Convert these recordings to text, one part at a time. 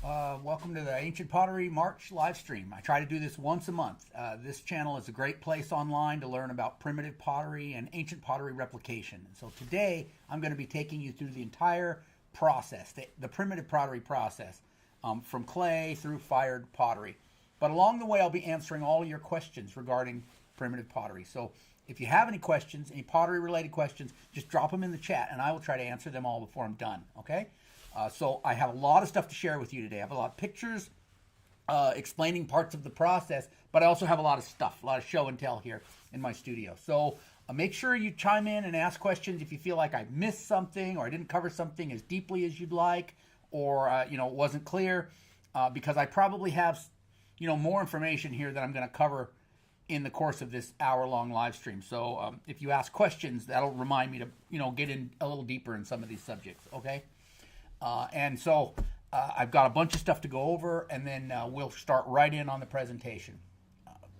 Welcome to the Ancient Pottery March live stream. I try to do this once a month. This channel is a great place online to learn about primitive pottery and ancient pottery replication. And so today I'm going to be taking you through the entire process, the primitive pottery process, from clay through fired pottery. But along the way I'll be answering all your questions regarding primitive pottery. So if you have any questions, any pottery related questions, just drop them in the chat and I will try to answer them all before I'm done, okay? So I have a lot of stuff to share with you today. I have a lot of pictures explaining parts of the process, but I also have a lot of stuff, a lot of show and tell here in my studio. So make sure you chime in and ask questions if you feel like I missed something or I didn't cover something as deeply as you'd like, or it wasn't clear, because I probably have more information here that I'm going to cover in the course of this hour-long live stream. So if you ask questions, that'll remind me to get in a little deeper in some of these subjects, okay? And so I've got a bunch of stuff to go over, and then we'll start right in on the presentation.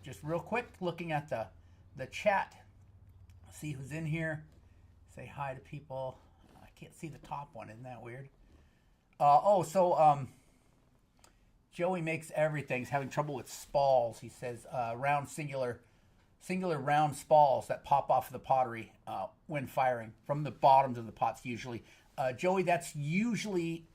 Just real quick, looking at the chat, see who's in here, say hi to people. I can't see the top one, isn't that weird? Joey makes everything. He's having trouble with spalls. He says round singular round spalls that pop off of the pottery when firing from the bottoms of the pots usually. Joey, that's usually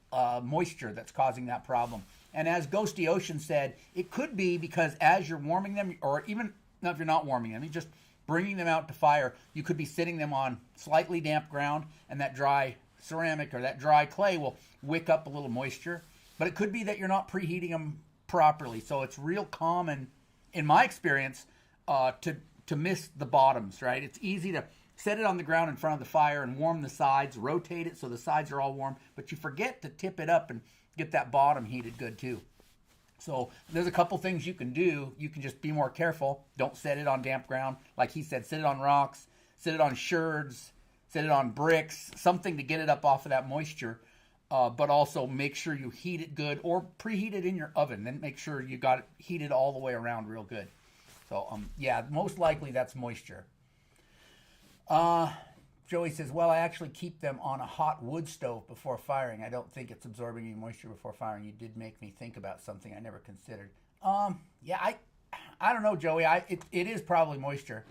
moisture that's causing that problem. And as Ghosty Ocean said, it could be because as you're warming them, or even if you're not warming them, you're just bringing them out to fire, you could be sitting them on slightly damp ground, and that dry ceramic or that dry clay will wick up a little moisture. But it could be that you're not preheating them properly. So it's real common, in my experience, to miss the bottoms, right? It's easy to set it on the ground in front of the fire and warm the sides, rotate it so the sides are all warm, but you forget to tip it up and get that bottom heated good too. So there's a couple things you can do. You can just be more careful. Don't set it on damp ground. Like he said, sit it on rocks, sit it on sherds, set it on bricks, something to get it up off of that moisture. But also make sure you heat it good, or preheat it in your oven. Then make sure you got it heated all the way around real good. So yeah, most likely that's moisture. Joey says, well, I actually keep them on a hot wood stove before firing. I don't think it's absorbing any moisture before firing. You did make me think about something I never considered. Yeah, I don't know, Joey. It is probably moisture.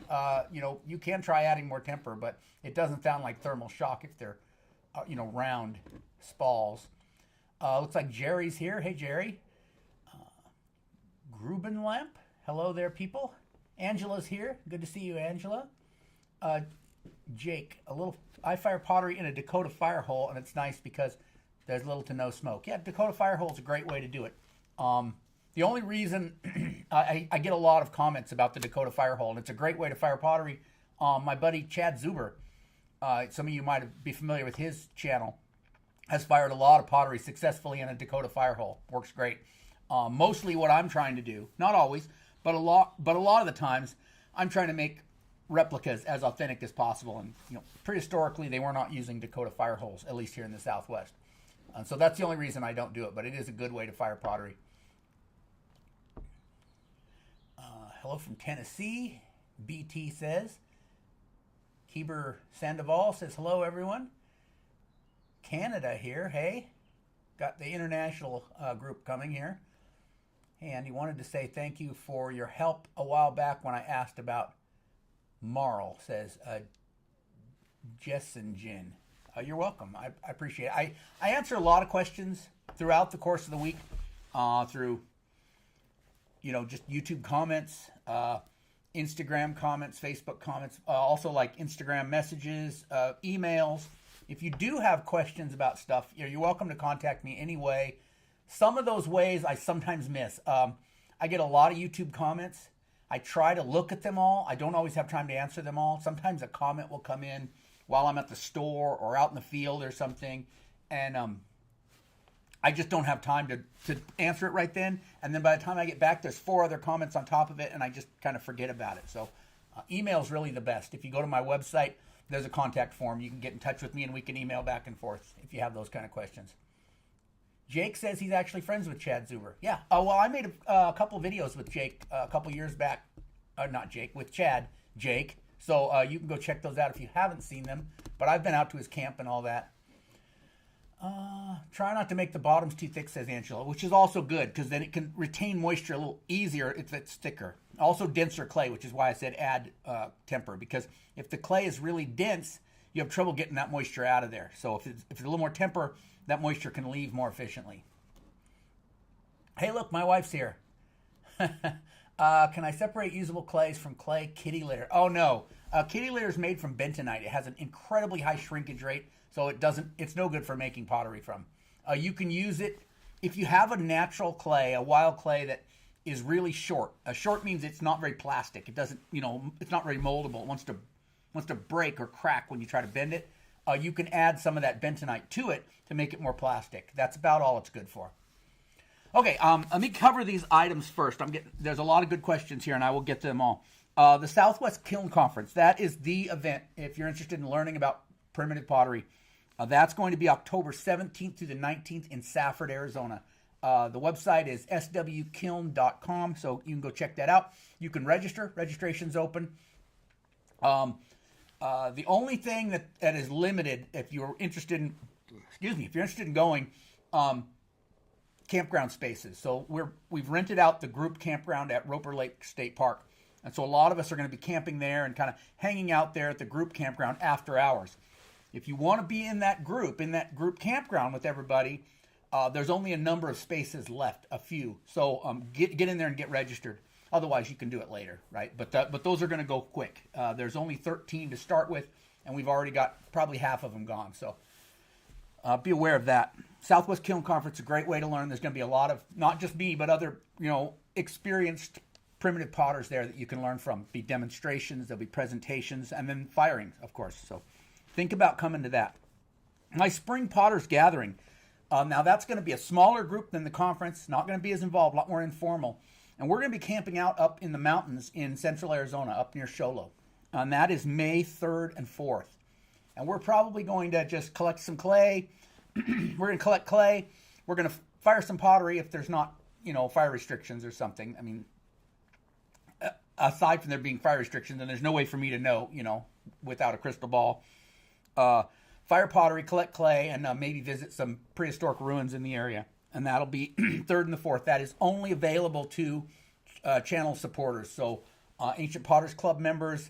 You can try adding more temper, but it doesn't sound like thermal shock if they're, round spalls. Looks like Jerry's here. Hey, Jerry. Grubenlamp. Hello there, people. Angela's here. Good to see you, Angela. Jake, I fire pottery in a Dakota fire hole, and it's nice because there's little to no smoke. Yeah, Dakota fire hole is a great way to do it. The only reason I get a lot of comments about the Dakota fire hole, and it's a great way to fire pottery. My buddy Chad Zuber, some of you might be familiar with his channel, has fired a lot of pottery successfully in a Dakota fire hole. Works great. Mostly what I'm trying to do, not always, but a lot of the times, I'm trying to make replicas as authentic as possible. And prehistorically they were not using Dakota fire holes, at least here in the Southwest. So that's the only reason I don't do it, but it is a good way to fire pottery. Hello from Tennessee, BT says. Keeber Sandoval says hello, everyone. Canada here, hey. Got the international group coming here. And he wanted to say thank you for your help a while back when I asked about Marl, says Jessen Jin. You're welcome. I appreciate it. I answer a lot of questions throughout the course of the week through, just YouTube comments, Instagram comments, Facebook comments, also like Instagram messages, emails. If you do have questions about stuff, you're welcome to contact me anyway. Some of those ways I sometimes miss. I get a lot of YouTube comments. I try to look at them all. I don't always have time to answer them all. Sometimes a comment will come in while I'm at the store or out in the field or something, and I just don't have time to answer it right then. And then by the time I get back, there's 4 other comments on top of it, and I just kind of forget about it. So email is really the best. If you go to my website, there's a contact form. You can get in touch with me, and we can email back and forth if you have those kind of questions. Jake says he's actually friends with Chad Zuber. Yeah. Well, I made a couple videos with Jake a couple years back. Not Jake, with Chad. Jake. So you can go check those out if you haven't seen them. But I've been out to his camp and all that. Try not to make the bottoms too thick, says Angela, which is also good because then it can retain moisture a little easier if it's thicker. Also denser clay, which is why I said add temper, because if the clay is really dense, you have trouble getting that moisture out of there. So if it's a little more temper, that moisture can leave more efficiently. Hey, look, my wife's here. Can I separate usable clays from clay kitty litter? Oh, no. Kitty litter is made from bentonite. It has an incredibly high shrinkage rate, so it's no good for making pottery from. You can use it if you have a natural clay, a wild clay that is really short. Short means it's not very plastic. It doesn't, it's not very moldable. It wants to break or crack when you try to bend it. You can add some of that bentonite to it to make it more plastic. That's about all it's good for. Okay, let me cover these items first. There's a lot of good questions here, and I will get to them all. The Southwest Kiln Conference, that is the event if you're interested in learning about primitive pottery. That's going to be October 17th through the 19th in Safford, Arizona. The website is swkiln.com, so you can go check that out. You can register. Registration's open. The only thing that is limited, if you're interested in going, campground spaces. So we've rented out the group campground at Roper Lake State Park. And so a lot of us are going to be camping there and kind of hanging out there at the group campground after hours. If you want to be in that group campground with everybody, there's only a number of spaces left, a few. So get in there and get registered. Otherwise, you can do it later, right? But those are going to go quick. There's only 13 to start with, and we've already got probably half of them gone. So be aware of that. Southwest Kiln Conference is a great way to learn. There's going to be a lot of, not just me, but other, experienced primitive potters there that you can learn from. Be demonstrations, there'll be presentations, and then firing, of course. So think about coming to that. My Spring Potters Gathering. Now that's going to be a smaller group than the conference, not going to be as involved, a lot more informal. And we're going to be camping out up in the mountains in central Arizona, up near Show Low. And that is May 3rd and 4th. And we're probably going to just collect some clay. We're going to collect clay. We're going to fire some pottery if there's not, fire restrictions or something. I mean, aside from there being fire restrictions, and there's no way for me to know, without a crystal ball. Fire pottery, collect clay, and maybe visit some prehistoric ruins in the area. And that'll be 3rd and the 4th. That is only available to channel supporters. So Ancient Potters Club members,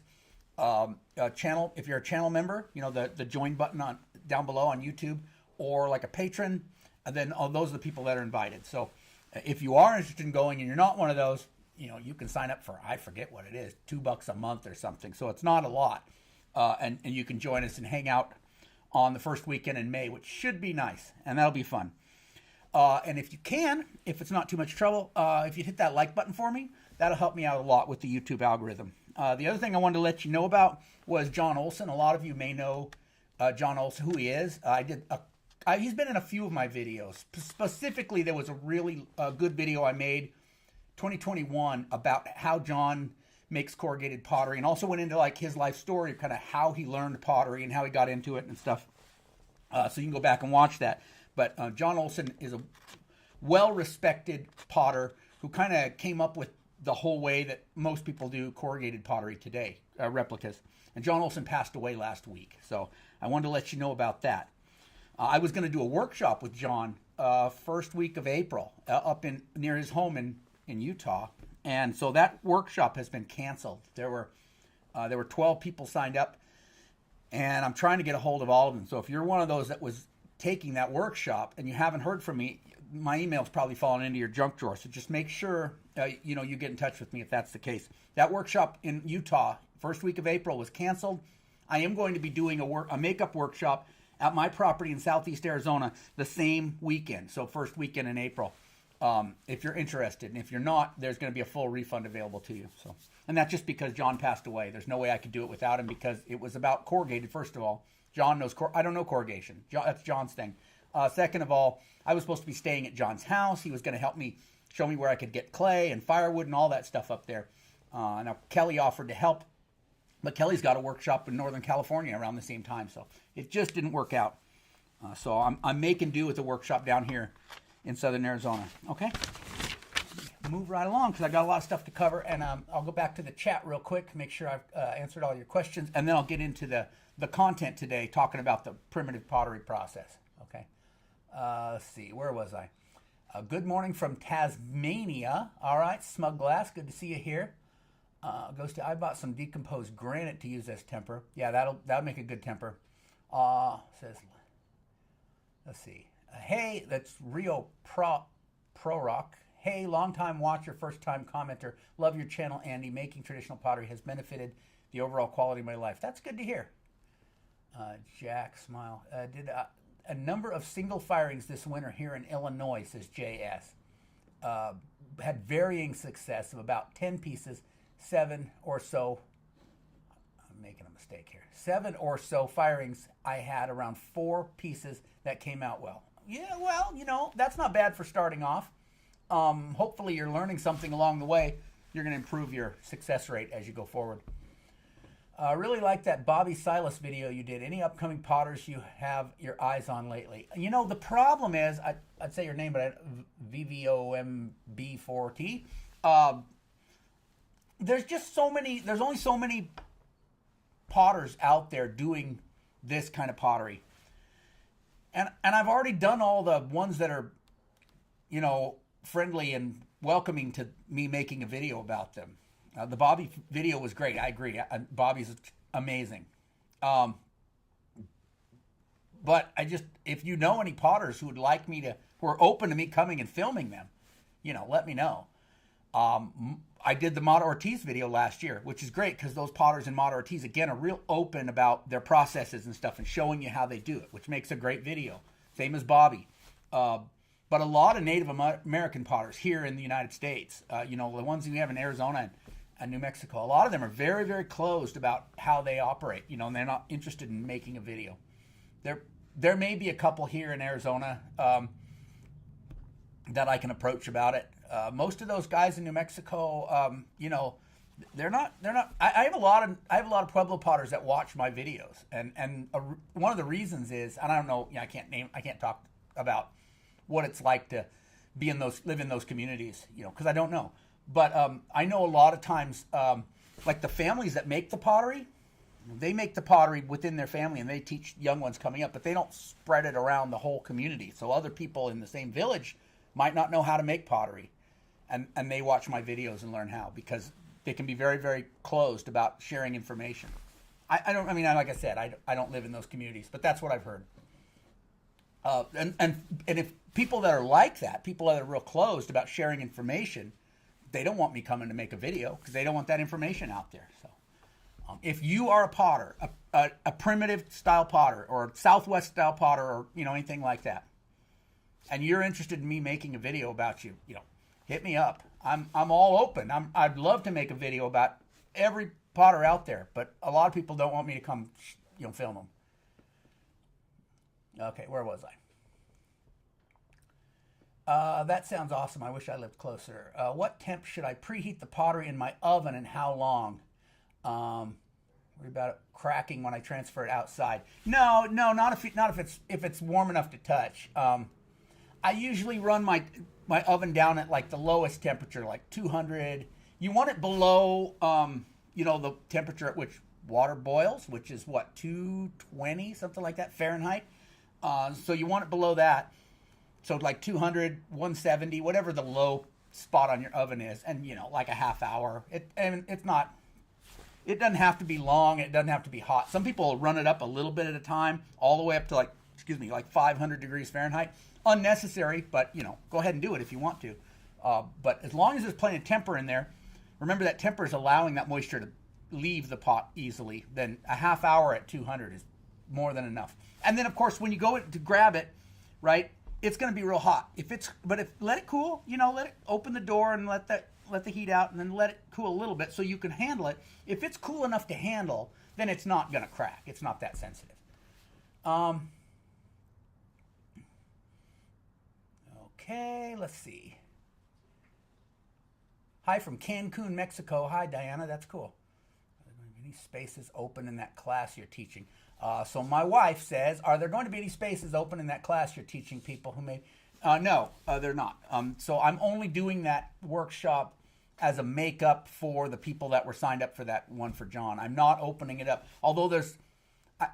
channel, if you're a channel member, the join button down below on YouTube, or like a patron, and then those are the people that are invited. So if you are interested in going and you're not one of those, you can sign up for, I forget what it is, $2 a month or something. So it's not a lot. And you can join us and hang out on the first weekend in May, which should be nice, and that'll be fun. And if you can, if it's not too much trouble, if you hit that like button for me, that'll help me out a lot with the YouTube algorithm. The other thing I wanted to let you know about was John Olson. A lot of you may know John Olson, who he is. He's been in a few of my videos. Specifically, there was a really good video I made 2021 about how John makes corrugated pottery, and also went into like his life story, kind of how he learned pottery and how he got into it and stuff. So you can go back and watch that. But John Olson is a well-respected potter who kind of came up with the whole way that most people do corrugated pottery today, replicas. And John Olson passed away last week, so I wanted to let you know about that. I was going to do a workshop with John first week of April up near his home in Utah, and so that workshop has been canceled. There were 12 people signed up, and I'm trying to get a hold of all of them. So if you're one of those that was taking that workshop and you haven't heard from me, my email's probably fallen into your junk drawer. So just make sure you get in touch with me if that's the case. That workshop in Utah, first week of April, was canceled. I am going to be doing a makeup workshop at my property in Southeast Arizona the same weekend, so first weekend in April. If you're interested, and if you're not, there's going to be a full refund available to you. So, and that's just because John passed away. There's no way I could do it without him, because it was about corrugated. First of all, John knows I don't know corrugation. That's John's thing. Second of all, I was supposed to be staying at John's house. He was going to help me, show me where I could get clay and firewood and all that stuff up there. Now Kelly offered to help, but Kelly's got a workshop in Northern California around the same time, so it just didn't work out. So I'm making do with the workshop down here in Southern Arizona. Okay, move right along because I got a lot of stuff to cover, and I'll go back to the chat real quick, make sure I've answered all your questions, and then I'll get into the content today, talking about the primitive pottery process. Okay, Let's see, where was I? Good morning from Tasmania. All right, Smug Glass, good to see you here. I bought some decomposed granite to use as temper. Yeah, that'll make a good temper. Says, let's see. Hey, that's Rio Pro Rock. Hey, long-time watcher, first-time commenter. Love your channel, Andy. Making traditional pottery has benefited the overall quality of my life. That's good to hear. Jack, smile. Did a number of single firings this winter here in Illinois, says JS. Had varying success of about 10 pieces, 7 or so. I'm making a mistake here. 7 or so firings. I had around 4 pieces that came out well. Yeah, well, that's not bad for starting off. Hopefully you're learning something along the way. You're going to improve your success rate as you go forward. Really like that Bobby Silas video you did. Any upcoming potters you have your eyes on lately? The problem is, I'd say your name, but VVOMB4T. There's only so many potters out there doing this kind of pottery. And I've already done all the ones that are, friendly and welcoming to me making a video about them. The Bobby video was great. I agree. Bobby's amazing. But if you know any potters who would like me who are open to me coming and filming them, let me know. I did the Mata Ortiz video last year, which is great because those potters in Mata Ortiz, again, are real open about their processes and stuff and showing you how they do it, which makes a great video. Same as Bobby. But a lot of Native American potters here in the United States, the ones we have in Arizona and New Mexico, a lot of them are very, very closed about how they operate, and they're not interested in making a video. There may be a couple here in Arizona that I can approach about it. Most of those guys in New Mexico, they're not. I have a lot of Pueblo potters that watch my videos, and one of the reasons is, and I don't know, I can't talk about what it's like to live in those communities, because I don't know. But I know a lot of times, like the families that make the pottery, they make the pottery within their family and they teach young ones coming up, but they don't spread it around the whole community. So other people in the same village might not know how to make pottery, and they watch my videos and learn how, because they can be very, very closed about sharing information. Like I said, I don't live in those communities, but that's what I've heard. And if people that are like that, people that are real closed about sharing information, they don't want me coming to make a video because they don't want that information out there. So if you are a potter, a primitive style potter or a Southwest style potter or anything like that, and you're interested in me making a video about you, hit me up. I'm all open. I'd love to make a video about every potter out there, but a lot of people don't want me to come film them. Okay, where was I? That sounds awesome. I wish I lived closer. What temp should I preheat the pottery in my oven and how long? Worry about it cracking when I transfer it outside. No, not if it's warm enough to touch. I usually run my oven down at like the lowest temperature, like 200. You want it below, the temperature at which water boils, which is what, 220, something like that, Fahrenheit. So you want it below that. So like 200, 170, whatever the low spot on your oven is, and like a half hour. It doesn't have to be long. It doesn't have to be hot. Some people run it up a little bit at a time, all the way up to like 500 degrees Fahrenheit. Unnecessary, but go ahead and do it if you want to. But as long as there's plenty of temper in there, remember that temper is allowing that moisture to leave the pot easily. Then a half hour at 200 is more than enough. And then of course when you go to grab it, right, it's going to be real hot. Let it cool. Let it open the door and let the heat out, and then let it cool a little bit so you can handle it. If it's cool enough to handle, then it's not going to crack. It's not that sensitive. Okay, let's see. Hi from Cancun, Mexico. Hi, Diana. That's cool. Are there going to be any spaces open in that class you're teaching? So my wife says, are there going to be any spaces open in that class you're teaching people who may... No, they're not. So I'm only doing that workshop as a makeup for the people that were signed up for that one for John. I'm not opening it up. Although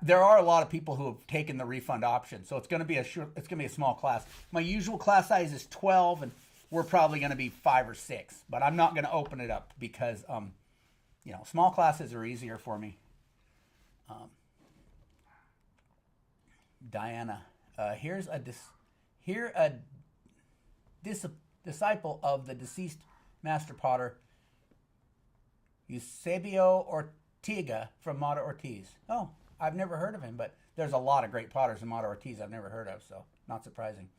There are a lot of people who have taken the refund option, so it's going to be a small class. My usual class size is 12, and we're probably going to be 5 or 6. But I'm not going to open it up because small classes are easier for me. Diana, here's a disciple of the deceased master potter Eusebio Ortega from Mata Ortiz. Oh, I've never heard of him, but there's a lot of great potters in Mata Ortiz I've never heard of, so not surprising.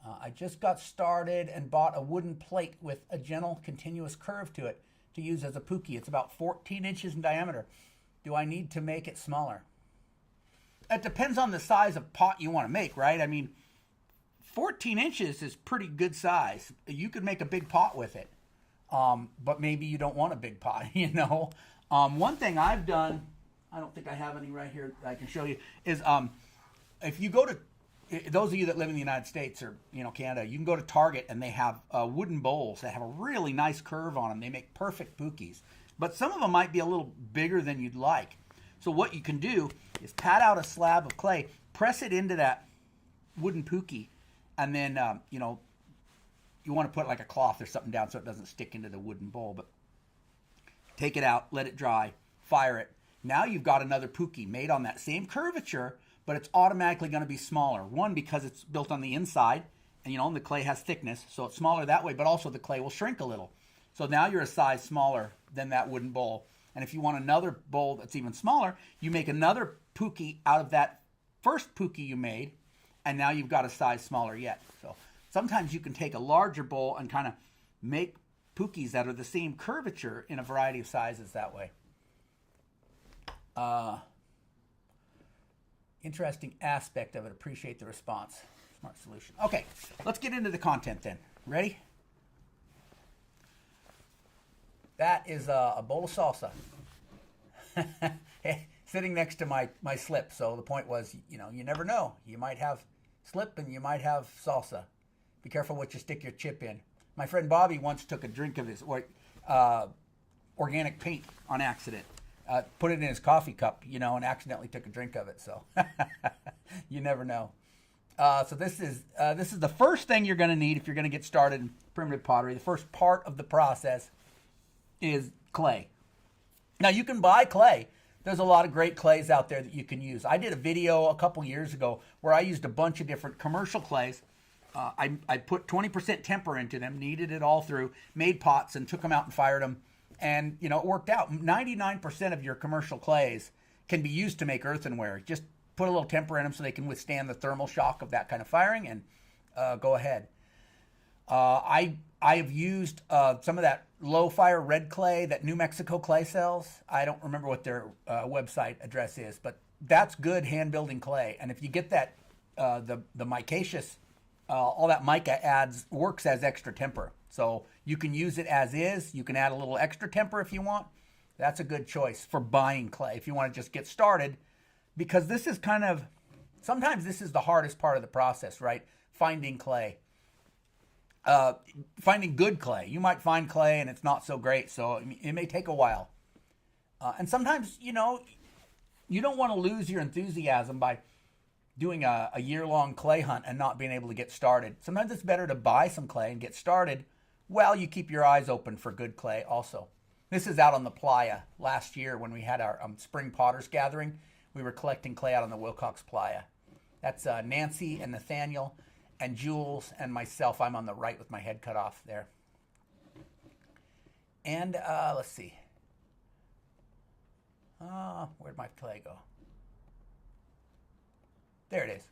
I just got started and bought a wooden plate with a gentle, continuous curve to it to use as a puki. It's about 14 inches in diameter. Do I need to make it smaller? It depends on the size of pot you want to make, right? I mean, 14 inches is pretty good size. You could make a big pot with it, but maybe you don't want a big pot, One thing I've done, I don't think I have any right here that I can show you, is if you go to, those of you that live in the United States or, Canada, you can go to Target and they have wooden bowls that have a really nice curve on them. They make perfect pukis, but some of them might be a little bigger than you'd like. So what you can do is pat out a slab of clay, press it into that wooden puki, and then, you want to put like a cloth or something down so it doesn't stick into the wooden bowl. But take it out, let it dry, fire it. Now you've got another puki made on that same curvature, but it's automatically going to be smaller. One, because it's built on the inside, and the clay has thickness, so it's smaller that way, but also the clay will shrink a little. So now you're a size smaller than that wooden bowl. And if you want another bowl that's even smaller, you make another puki out of that first puki you made, and now you've got a size smaller yet. So sometimes you can take a larger bowl and kind of make pukis that are the same curvature in a variety of sizes that way. Interesting aspect of it. Appreciate the response. Smart solution. Okay, let's get into the content then. Ready? That is a bowl of salsa. Sitting next to my slip. So the point was, you never know. You might have slip and you might have salsa. Be careful what you stick your chip in. My friend Bobby once took a drink of his organic paint on accident. Put it in his coffee cup, and accidentally took a drink of it. So you never know. So this is the first thing you're going to need if you're going to get started in primitive pottery. The first part of the process is clay. Now you can buy clay. There's a lot of great clays out there that you can use. I did a video a couple years ago where I used a bunch of different commercial clays. I put 20% temper into them, kneaded it all through, made pots, and took them out and fired them. And, it worked out. 99% of your commercial clays can be used to make earthenware. Just put a little temper in them so they can withstand the thermal shock of that kind of firing, and go ahead. I have used some of that low-fire red clay that New Mexico clay sells. I don't remember what their website address is, but that's good hand-building clay. And if you get that, the micaceous, all that mica works as extra temper. So you can use it as is. You can add a little extra temper if you want. That's a good choice for buying clay if you want to just get started, because this is sometimes this is the hardest part of the process, right? Finding clay. Finding good clay. You might find clay and it's not so great, so it may take a while. And sometimes, you don't want to lose your enthusiasm by doing a year-long clay hunt and not being able to get started. Sometimes it's better to buy some clay and get started while you keep your eyes open for good clay also. This is out on the playa last year when we had our spring potters gathering. We were collecting clay out on the Wilcox Playa. That's Nancy and Nathaniel and Jules and myself. I'm on the right with my head cut off there. And let's see. Where'd my clay go? There it is.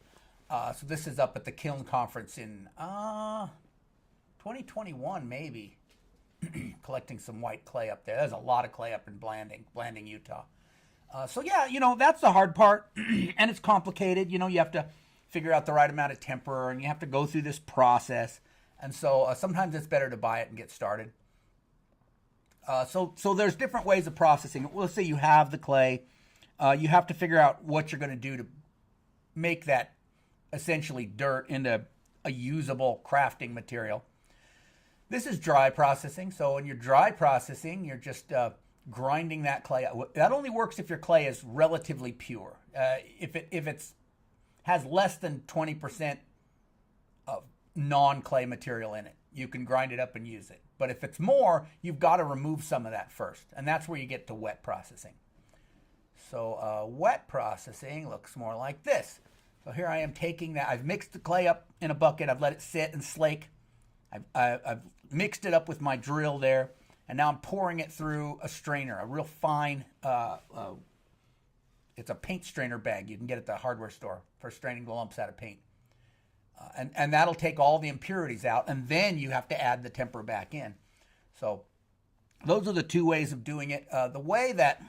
So this is up at the Kiln Conference in 2021, maybe. Collecting some white clay up there. There's a lot of clay up in Blanding, Utah. So yeah, that's the hard part. And it's complicated. You have to figure out the right amount of temper, and you have to go through this process. And so sometimes it's better to buy it and get started. So there's different ways of processing it. Well, let's say you have the clay. You have to figure out what you're going to do to make that essentially dirt into a usable crafting material. This is dry processing. So when you're dry processing, you're just grinding that clay up. That only works if your clay is relatively pure. If it's has less than 20% of non-clay material in it, you can grind it up and use it. But if it's more, you've got to remove some of that first, and that's where you get to wet processing. So wet processing looks more like this. So here I am taking that. I've mixed the clay up in a bucket. I've let it sit and slake. I've mixed it up with my drill there, and now I'm pouring it through a strainer, a real fine, it's a paint strainer bag you can get at the hardware store for straining the lumps out of paint. And that'll take all the impurities out, and then you have to add the temper back in. So those are the two ways of doing it. The way that,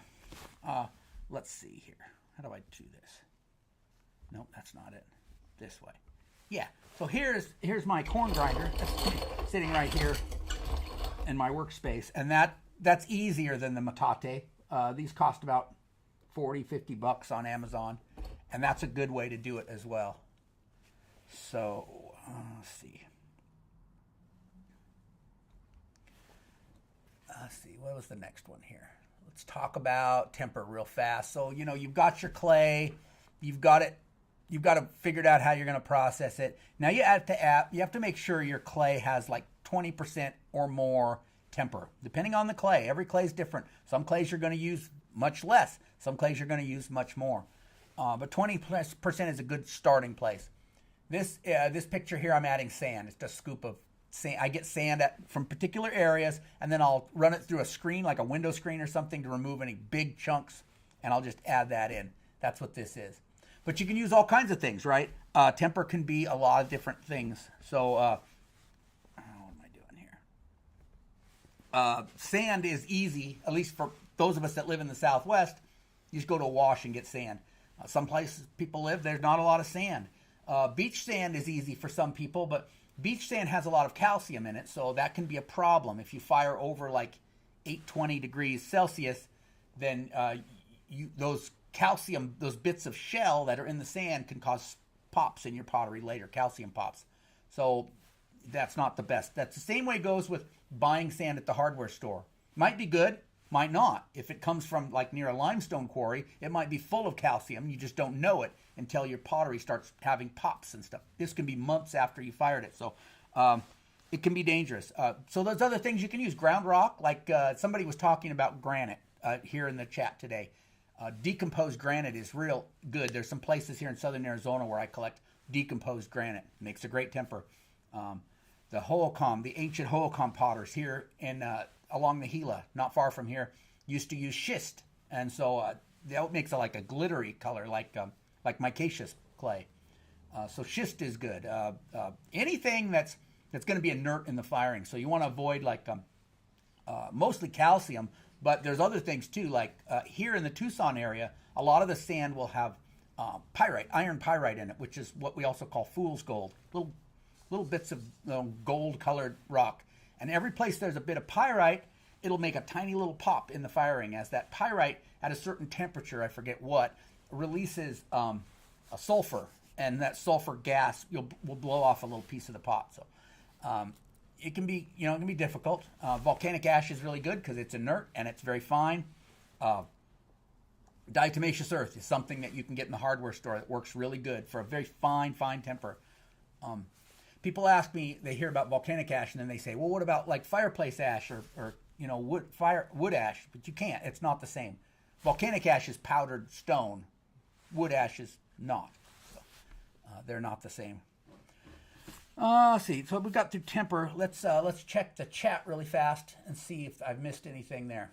let's see here. How do I do this? Nope, that's not it. This way. Yeah, so here's my corn grinder that's sitting right here in my workspace, and that's easier than the metate. These cost about $40-50 on Amazon, and that's a good way to do it as well. So let's see. What was the next one here? Let's talk about temper real fast. So you've got your clay, you've got it figured out how you're going to process it. Now you have to make sure your clay has like 20% or more temper, depending on the clay. Every clay is different. Some clays you're going to use much less. Some clays you're going to use much more. But 20% is a good starting place. This picture here, I'm adding sand. It's just a scoop of sand. I get sand from particular areas, and then I'll run it through a screen, like a window screen or something, to remove any big chunks, and I'll just add that in. That's what this is. But you can use all kinds of things, right? Temper can be a lot of different things. So, what am I doing here? Sand is easy, at least for those of us that live in the Southwest. You just go to a wash and get sand. Some places people live, there's not a lot of sand. Beach sand is easy for some people, but beach sand has a lot of calcium in it, so that can be a problem. If you fire over like 820 degrees Celsius, then those bits of shell that are in the sand can cause pops in your pottery later, calcium pops. So that's not the best. That's the same way it goes with buying sand at the hardware store. Might be good, might not. If it comes from like near a limestone quarry, it might be full of calcium. You just don't know it until your pottery starts having pops and stuff. This can be months after you fired it. So it can be dangerous. So there's other things you can use. Ground rock, like somebody was talking about granite here in the chat today. Decomposed granite is real good. There's some places here in southern Arizona where I collect decomposed granite. Makes a great temper. The Hohokam, the ancient Hohokam potters here in along the Gila, not far from here, used to use schist, and so that makes like a glittery color, like micaceous clay. So schist is good. Anything that's going to be inert in the firing. So you want to avoid like mostly calcium, but there's other things too. Like here in the Tucson area, a lot of the sand will have pyrite, iron pyrite in it, which is what we also call fool's gold. Little bits of gold-colored rock. And every place there's a bit of pyrite, it'll make a tiny little pop in the firing, as that pyrite, at a certain temperature, I forget what, releases a sulfur, and that sulfur gas will blow off a little piece of the pot. So it can be difficult. Volcanic ash is really good because it's inert and it's very fine. Diatomaceous earth is something that you can get in the hardware store that works really good for a very fine temper. People ask me, they hear about volcanic ash and then they say, well, what about like fireplace ash or wood ash? But you can't. It's not the same. Volcanic ash is powdered stone. Wood ash is not. So, they're not the same. Let's see. So we got through temper. Let's check the chat really fast and see if I've missed anything there.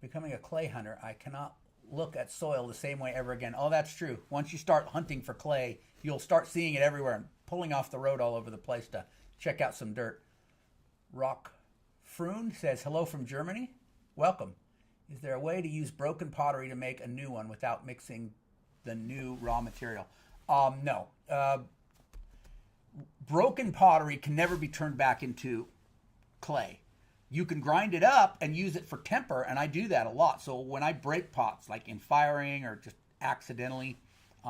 Becoming a clay hunter, I cannot look at soil the same way ever again. Oh, that's true. Once you start hunting for clay, you'll start seeing it everywhere and pulling off the road all over the place to check out some dirt. Rock Froon says, hello from Germany. Welcome. Is there a way to use broken pottery to make a new one without mixing the new raw material? No. Broken pottery can never be turned back into clay. You can grind it up and use it for temper, and I do that a lot. So when I break pots, like in firing or just accidentally,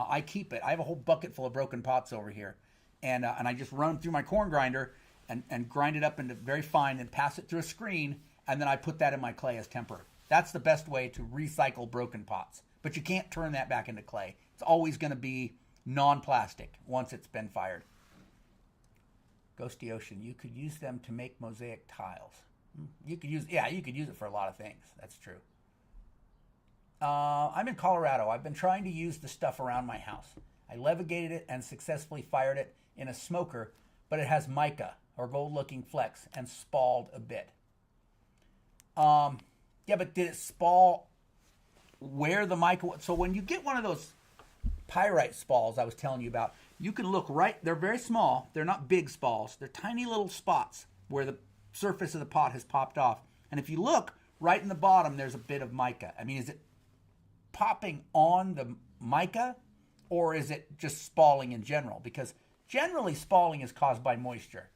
I keep it. I have a whole bucket full of broken pots over here, and I just run them through my corn grinder and grind it up into very fine and pass it through a screen, and then I put that in my clay as temper. That's the best way to recycle broken pots. But you can't turn that back into clay. It's always going to be non-plastic once it's been fired. Ghosty Ocean, you could use them to make mosaic tiles. You could use it for a lot of things. That's true. I'm in Colorado. I've been trying to use the stuff around my house. I levigated it and successfully fired it in a smoker, but it has mica or gold-looking flecks and spalled a bit. Yeah, but did it spall where the mica was? So when you get one of those pyrite spalls I was telling you about, you can look right. They're very small. They're not big spalls. They're tiny little spots where the surface of the pot has popped off. And if you look right in the bottom, there's a bit of mica. I mean, is it popping on the mica, or is it just spalling in general? Because generally spalling is caused by moisture.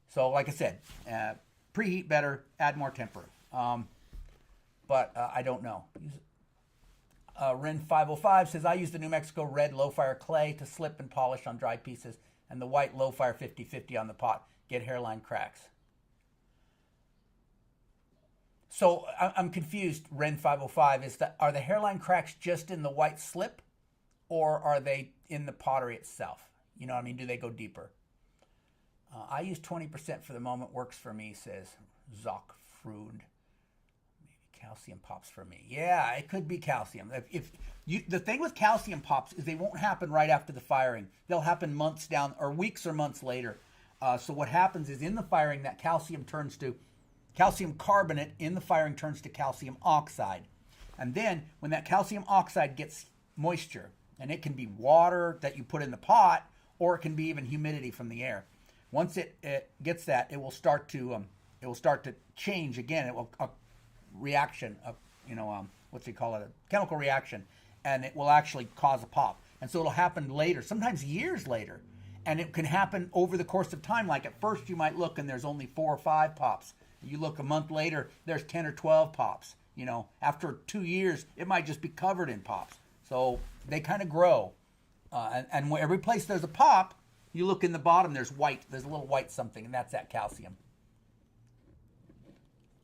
So like I said, preheat better, add more temper. But I don't know. Ren 505 says, I use the New Mexico red low fire clay to slip and polish on dry pieces, and the white low fire 50/50 on the pot. Get hairline cracks. So I'm confused, Ren 505. Are the hairline cracks just in the white slip, or are they in the pottery itself? You know what I mean? Do they go deeper? I use 20% for the moment. Works for me, says Zoc Frood. Maybe calcium pops for me. Yeah, it could be calcium. The thing with calcium pops is they won't happen right after the firing. They'll happen months down, or weeks or months later. So what happens is in the firing, that calcium turns to calcium carbonate in the firing turns to calcium oxide. And then when that calcium oxide gets moisture, and it can be water that you put in the pot, or it can be even humidity from the air. Once it gets that, it will start to change again. It will reaction, what's they call it, a chemical reaction, and it will actually cause a pop. And so it'll happen later, sometimes years later, and it can happen over the course of time. Like at first you might look and there's only 4 or 5 pops. You look a month later, there's 10 or 12 pops. After 2 years, it might just be covered in pops. So they kind of grow. And every place there's a pop, you look in the bottom, there's white. There's a little white something, and that's that calcium.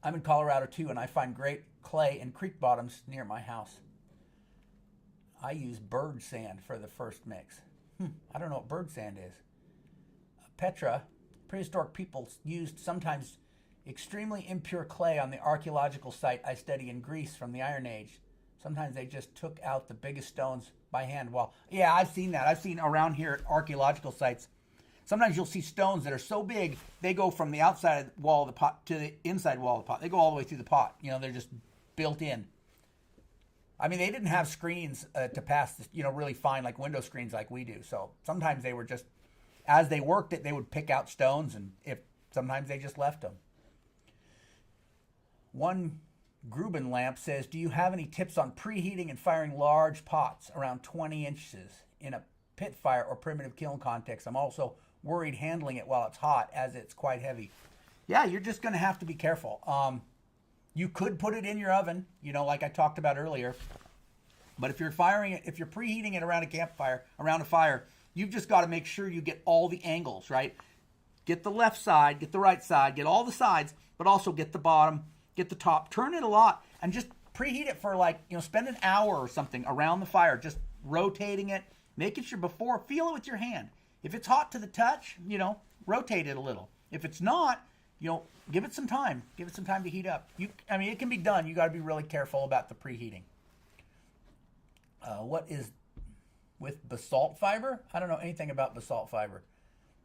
I'm in Colorado too, and I find great clay in creek bottoms near my house. I use bird sand for the first mix. I don't know what bird sand is. Petra, prehistoric people used sometimes extremely impure clay on the archaeological site I study in Greece from the Iron Age. Sometimes they just took out the biggest stones by hand. Well, yeah, I've seen that. I've seen around here at archaeological sites. Sometimes you'll see stones that are so big, they go from the outside wall of the pot to the inside wall of the pot. They go all the way through the pot. They're just built in. I mean, they didn't have screens to pass, really fine, like window screens like we do. So sometimes they were just, as they worked it, they would pick out stones, and sometimes they just left them. One Gruben lamp says, do you have any tips on preheating and firing large pots around 20 inches in a pit fire or primitive kiln context? I'm also worried handling it while it's hot, as it's quite heavy. Yeah, you're just going to have to be careful. You could put it in your oven, like I talked about earlier. But if you're firing it, if you're preheating it around a campfire, around a fire, you've just got to make sure you get all the angles, right? Get the left side, get the right side, get all the sides, but also get the bottom, get the top. Turn it a lot and just preheat it for spend an hour or something around the fire, just rotating it, making sure feel it with your hand. If it's hot to the touch, rotate it a little. If it's not, give it some time. Give it some time to heat up. It can be done. You got to be really careful about the preheating. What is with basalt fiber? I don't know anything about basalt fiber.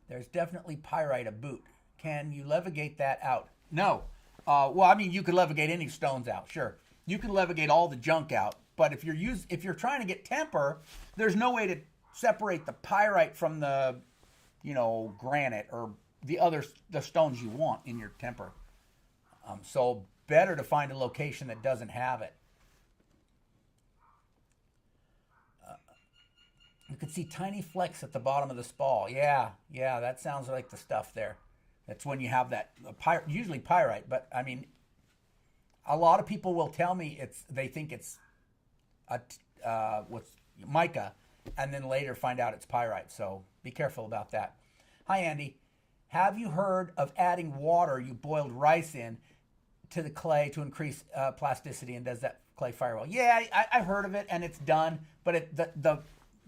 There's definitely pyrite a boot. Can you levigate that out? No. You could levigate any stones out, sure. You can levigate all the junk out, but if you're trying to get temper, there's no way to separate the pyrite from the, granite or the stones you want in your temper. So better to find a location that doesn't have it. You can see tiny flecks at the bottom of the spall. Yeah, that sounds like the stuff there. That's when you have that, usually pyrite, but a lot of people will tell me they think it's what's mica, and then later find out it's pyrite. So be careful about that. Hi, Andy. Have you heard of adding water you boiled rice in to the clay to increase plasticity, and does that clay fire well? Yeah, I've heard of it, and it's done, but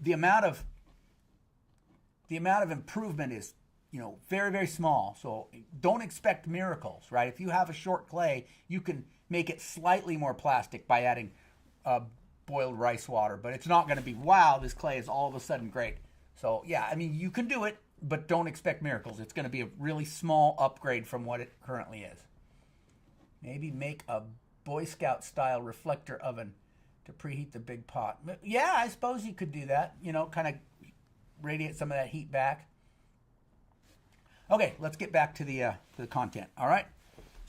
the amount of improvement is, very, very small. So don't expect miracles, right? If you have a short clay, you can make it slightly more plastic by adding boiled rice water, but it's not going to be, wow, this clay is all of a sudden great. So yeah, I mean, you can do it, but don't expect miracles. It's going to be a really small upgrade from what it currently is. Maybe make a Boy Scout style reflector oven to preheat the big pot. Yeah, I suppose you could do that, kind of radiate some of that heat back. Okay, let's get back to the content. All right.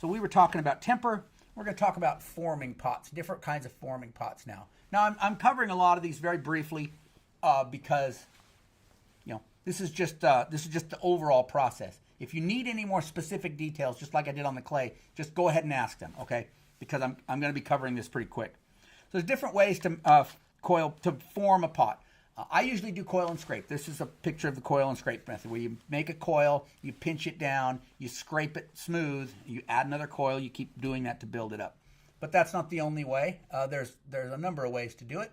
So we were talking about temper. We're going to talk about forming pots, different kinds of forming pots now. Now I'm covering a lot of these very briefly because this is just the overall process. If you need any more specific details, just like I did on the clay, just go ahead and ask them, okay? Because I'm going to be covering this pretty quick. So there's different ways to form a pot. I usually do coil and scrape. This is a picture of the coil and scrape method, where you make a coil, you pinch it down, you scrape it smooth, you add another coil, you keep doing that to build it up. But that's not the only way. There's a number of ways to do it.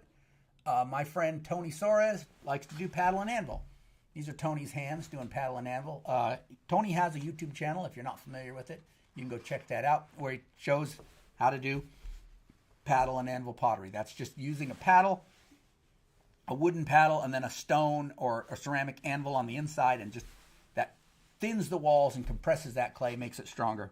My friend Tony Soares likes to do paddle and anvil. These are Tony's hands doing paddle and anvil. Tony has a YouTube channel. If you're not familiar with it, you can go check that out, where he shows how to do paddle and anvil pottery. That's just using a paddle, a wooden paddle, and then a stone or a ceramic anvil on the inside, and just that thins the walls and compresses that clay, makes it stronger.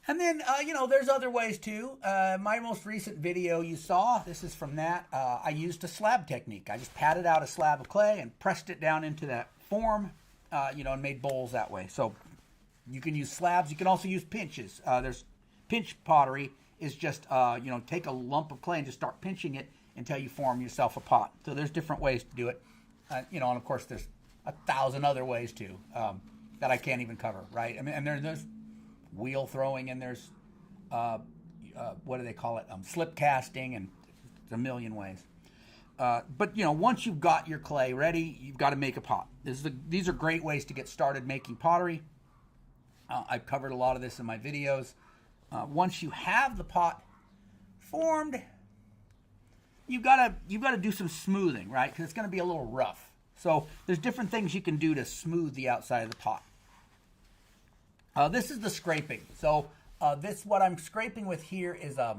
And then, there's other ways too. My most recent video you saw, this is from that. I used a slab technique. I just patted out a slab of clay and pressed it down into that form, and made bowls that way. So you can use slabs. You can also use pinches. There's pinch pottery is just, take a lump of clay and just start pinching it until you form yourself a pot. So there's different ways to do it. And of course there's 1,000 other ways too, that I can't even cover, right? I mean, and there's wheel throwing, and there's what do they call it, slip casting, and a million ways. But once you've got your clay ready, you've got to make a pot. These are great ways to get started making pottery. I've covered a lot of this in my videos. Once you have the pot formed, you've got to do some smoothing, right? Because it's going to be a little rough. So there's different things you can do to smooth the outside of the pot. This is the scraping. So what I'm scraping with here is a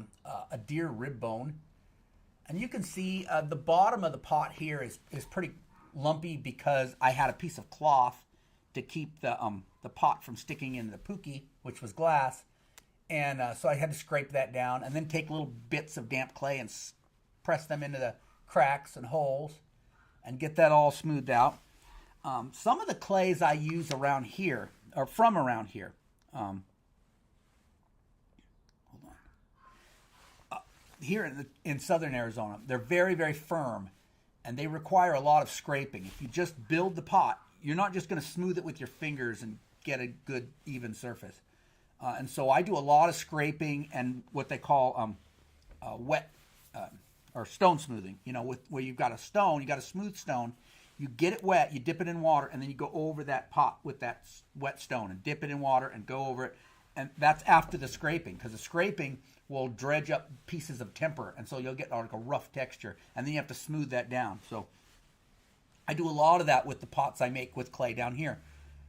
deer rib bone. And you can see the bottom of the pot here is pretty lumpy because I had a piece of cloth to keep the pot from sticking in the pookie, which was glass. And so I had to scrape that down and then take little bits of damp clay and press them into the cracks and holes and get that all smoothed out. Some of the clays I use around here are from around here. Hold on. Here in southern Arizona, they're very, very firm, and they require a lot of scraping. If you just build the pot, you're not just going to smooth it with your fingers and get a good, even surface. And so I do a lot of scraping and what they call wet or stone smoothing. Where you've got a stone, you got a smooth stone. You get it wet, you dip it in water, and then you go over that pot with that wet stone and dip it in water and go over it. And that's after the scraping, because the scraping will dredge up pieces of temper, and so you'll get like a rough texture, and then you have to smooth that down. So I do a lot of that with the pots I make with clay down here.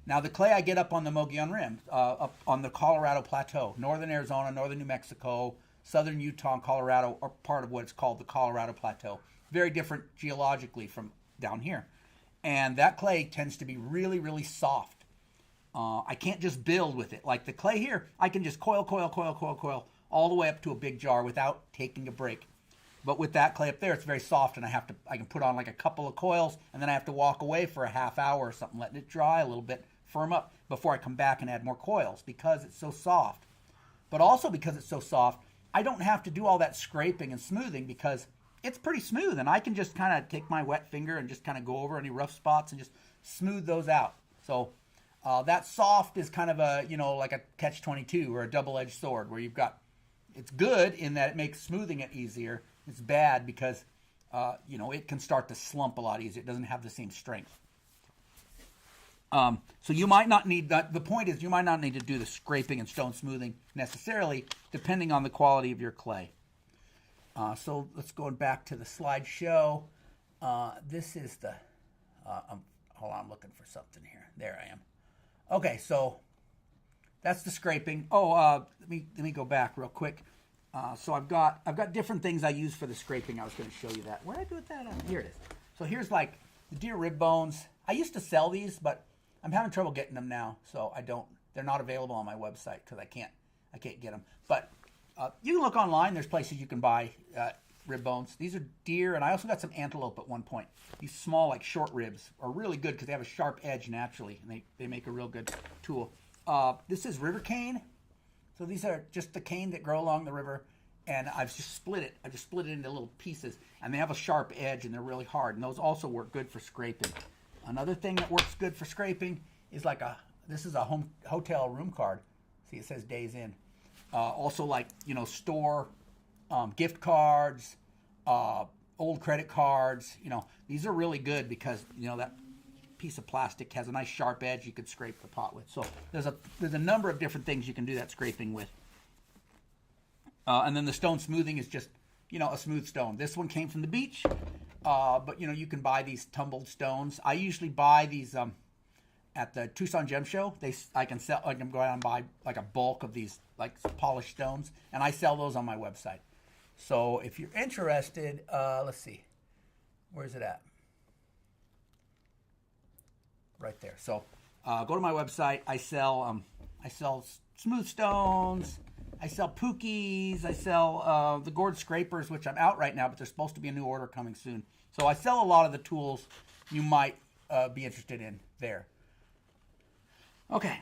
Now the clay I get up on the Mogollon Rim, up on the Colorado Plateau, northern Arizona, northern New Mexico, southern Utah and Colorado are part of what's called the Colorado Plateau. Very different geologically from down here. And that clay tends to be really, really soft. I can't just build with it. Like the clay here, I can just coil all the way up to a big jar without taking a break. But with that clay up there, it's very soft, and I can put on like a couple of coils, and then I have to walk away for a half hour or something, letting it dry a little bit, firm up, before I come back and add more coils, because it's so soft. But also because it's so soft, I don't have to do all that scraping and smoothing, because it's pretty smooth, and I can just kind of take my wet finger and just kind of go over any rough spots and just smooth those out. So that soft is kind of a, like a catch-22 or a double-edged sword, where it's good in that it makes smoothing it easier. It's bad because you know, it can start to slump a lot easier. It doesn't have the same strength. So you might not need that. The point is, you might not need to do the scraping and stone smoothing necessarily, depending on the quality of your clay. So let's go back to the slideshow. This is the, hold on, I'm looking for something here. There I am. Okay, so that's the scraping. Oh, let me go back real quick. So I've got different things I use for the scraping. I was going to show you that. Where did I do with that? Here it is. So here's like the deer rib bones. I used to sell these, but I'm having trouble getting them now, so I don't. They're not available on my website because I can't get them. But you can look online. There's places you can buy rib bones. These are deer, and I also got some antelope at one point. These small, like short ribs, are really good because they have a sharp edge naturally, and they make a real good tool. This is river cane. So these are just the cane that grow along the river, and I've just split it. I just split it into little pieces, and they have a sharp edge, and they're really hard. And those also work good for scraping. Another thing that works good for scraping is like this is a hotel room card. See, it says days in. Also, like, you know, store gift cards, old credit cards. You know, these are really good because, you know, that piece of plastic has a nice sharp edge you could scrape the pot with. So there's a number of different things you can do that scraping with. And then the stone smoothing is just, you know, a smooth stone. This one came from the beach, but, you know, you can buy these tumbled stones. I usually buy these at the Tucson Gem Show. I can go out and buy like a bulk of these like polished stones, and I sell those on my website. So if you're interested, let's see, where's it at? Right there. So go to my website. I sell smooth stones. I sell pookies. I sell the gourd scrapers, which I'm out right now, but there's supposed to be a new order coming soon. So I sell a lot of the tools you might be interested in there. Okay,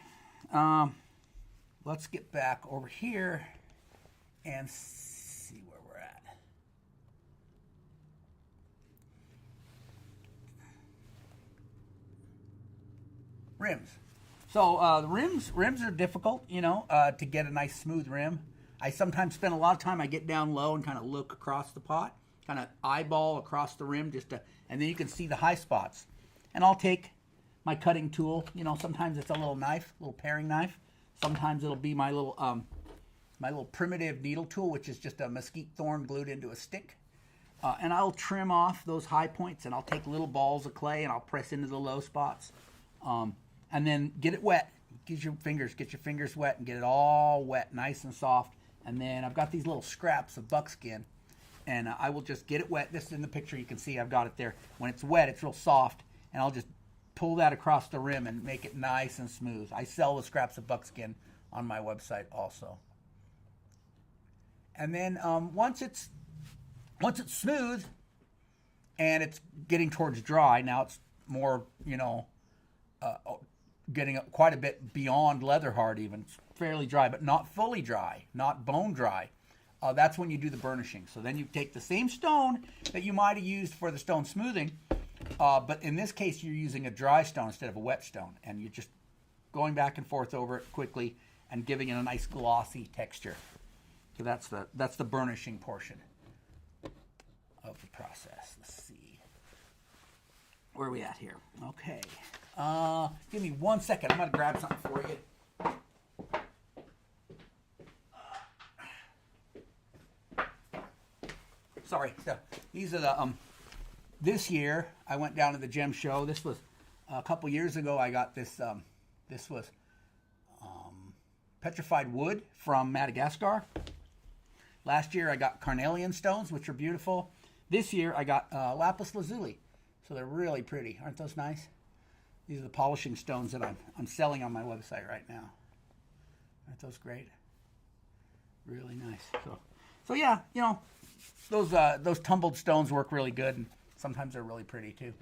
let's get back over here and see where we're at. Rims. So the rims are difficult, you know, to get a nice smooth rim. I sometimes spend a lot of time. I get down low and kind of look across the pot, kind of eyeball across the rim, and then you can see the high spots. And I'll take my cutting tool. You know, sometimes it's a little knife, a little paring knife. Sometimes it'll be my little primitive needle tool, which is just a mesquite thorn glued into a stick. And I'll trim off those high points, and I'll take little balls of clay and I'll press into the low spots. And then get it wet. Get your fingers wet and get it all wet, nice and soft. And then I've got these little scraps of buckskin, and I will just get it wet. This is in the picture. You can see I've got it there. When it's wet, it's real soft, and I'll just pull that across the rim and make it nice and smooth. I sell the scraps of buckskin on my website also. And then once it's smooth and it's getting towards dry, now it's more, you know, getting quite a bit beyond leather hard even. It's fairly dry, but not fully dry, not bone dry. That's when you do the burnishing. So then you take the same stone that you might have used for the stone smoothing, but in this case you're using a dry stone instead of a wet stone, and you're just going back and forth over it quickly and giving it a nice glossy texture. So that's the burnishing portion of the process. Let's see. Where are we at here? Okay. Give me 1 second. I'm going to grab something for you. Sorry. So these are the, this year I went down to the gem show. This was a couple years ago. I got this, this was petrified wood from Madagascar. Last year I got carnelian stones, which are beautiful. This year I got lapis lazuli. So they're really pretty. Aren't those nice? These are the polishing stones that I'm selling on my website right now. Aren't those great? Really nice. So yeah, you know, those tumbled stones work really good, and sometimes they're really pretty too.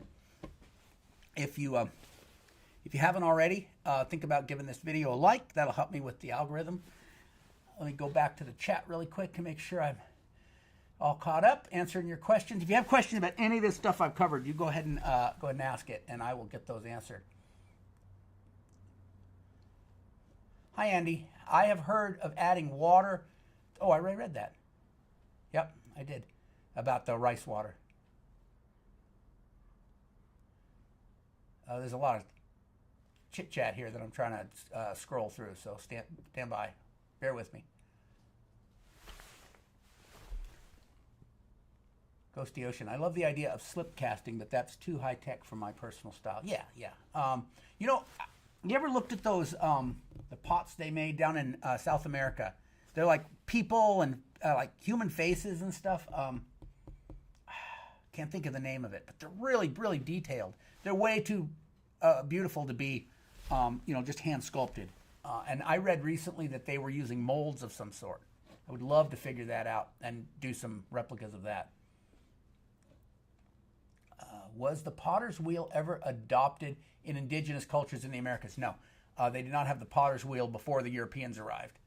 If you haven't already, think about giving this video a like. That'll help me with the algorithm. Let me go back to the chat really quick to make sure I'm all caught up, answering your questions. If you have questions about any of this stuff I've covered, you go ahead and ask it, and I will get those answered. Hi, Andy. I have heard of adding water. Oh, I already read that. Yep, I did. About the rice water. There's a lot of chit chat here that I'm trying to scroll through, so stand by, bear with me. Ghosty Ocean. I love the idea of slip casting, but that's too high tech for my personal style. Yeah. You know, you ever looked at those the pots they made down in South America? They're like people and like human faces and stuff. Can't think of the name of it, but they're really, really detailed. They're way too beautiful to be, you know, just hand sculpted. And I read recently that they were using molds of some sort. I would love to figure that out and do some replicas of that. Was the potter's wheel ever adopted in indigenous cultures in the Americas? No. They did not have the potter's wheel before the Europeans arrived.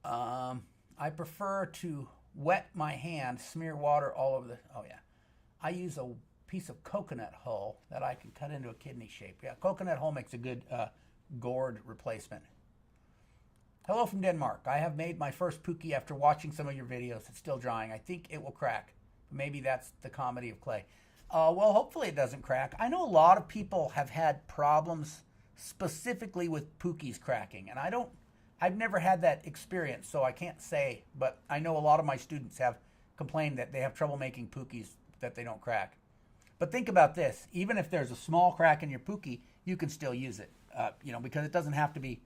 I prefer to wet my hand, smear water all over the... Oh, yeah. I use a piece of coconut hull that I can cut into a kidney shape. Yeah, coconut hull makes a good gourd replacement. Hello from Denmark. I have made my first pookie after watching some of your videos. It's still drying. I think it will crack. Maybe that's the comedy of clay. Well, hopefully it doesn't crack. I know a lot of people have had problems specifically with pookies cracking, and I've never had that experience, so I can't say, but I know a lot of my students have complained that they have trouble making pookies that they don't crack. But think about this. Even if there's a small crack in your pookie, you can still use it, you know, because it doesn't have to be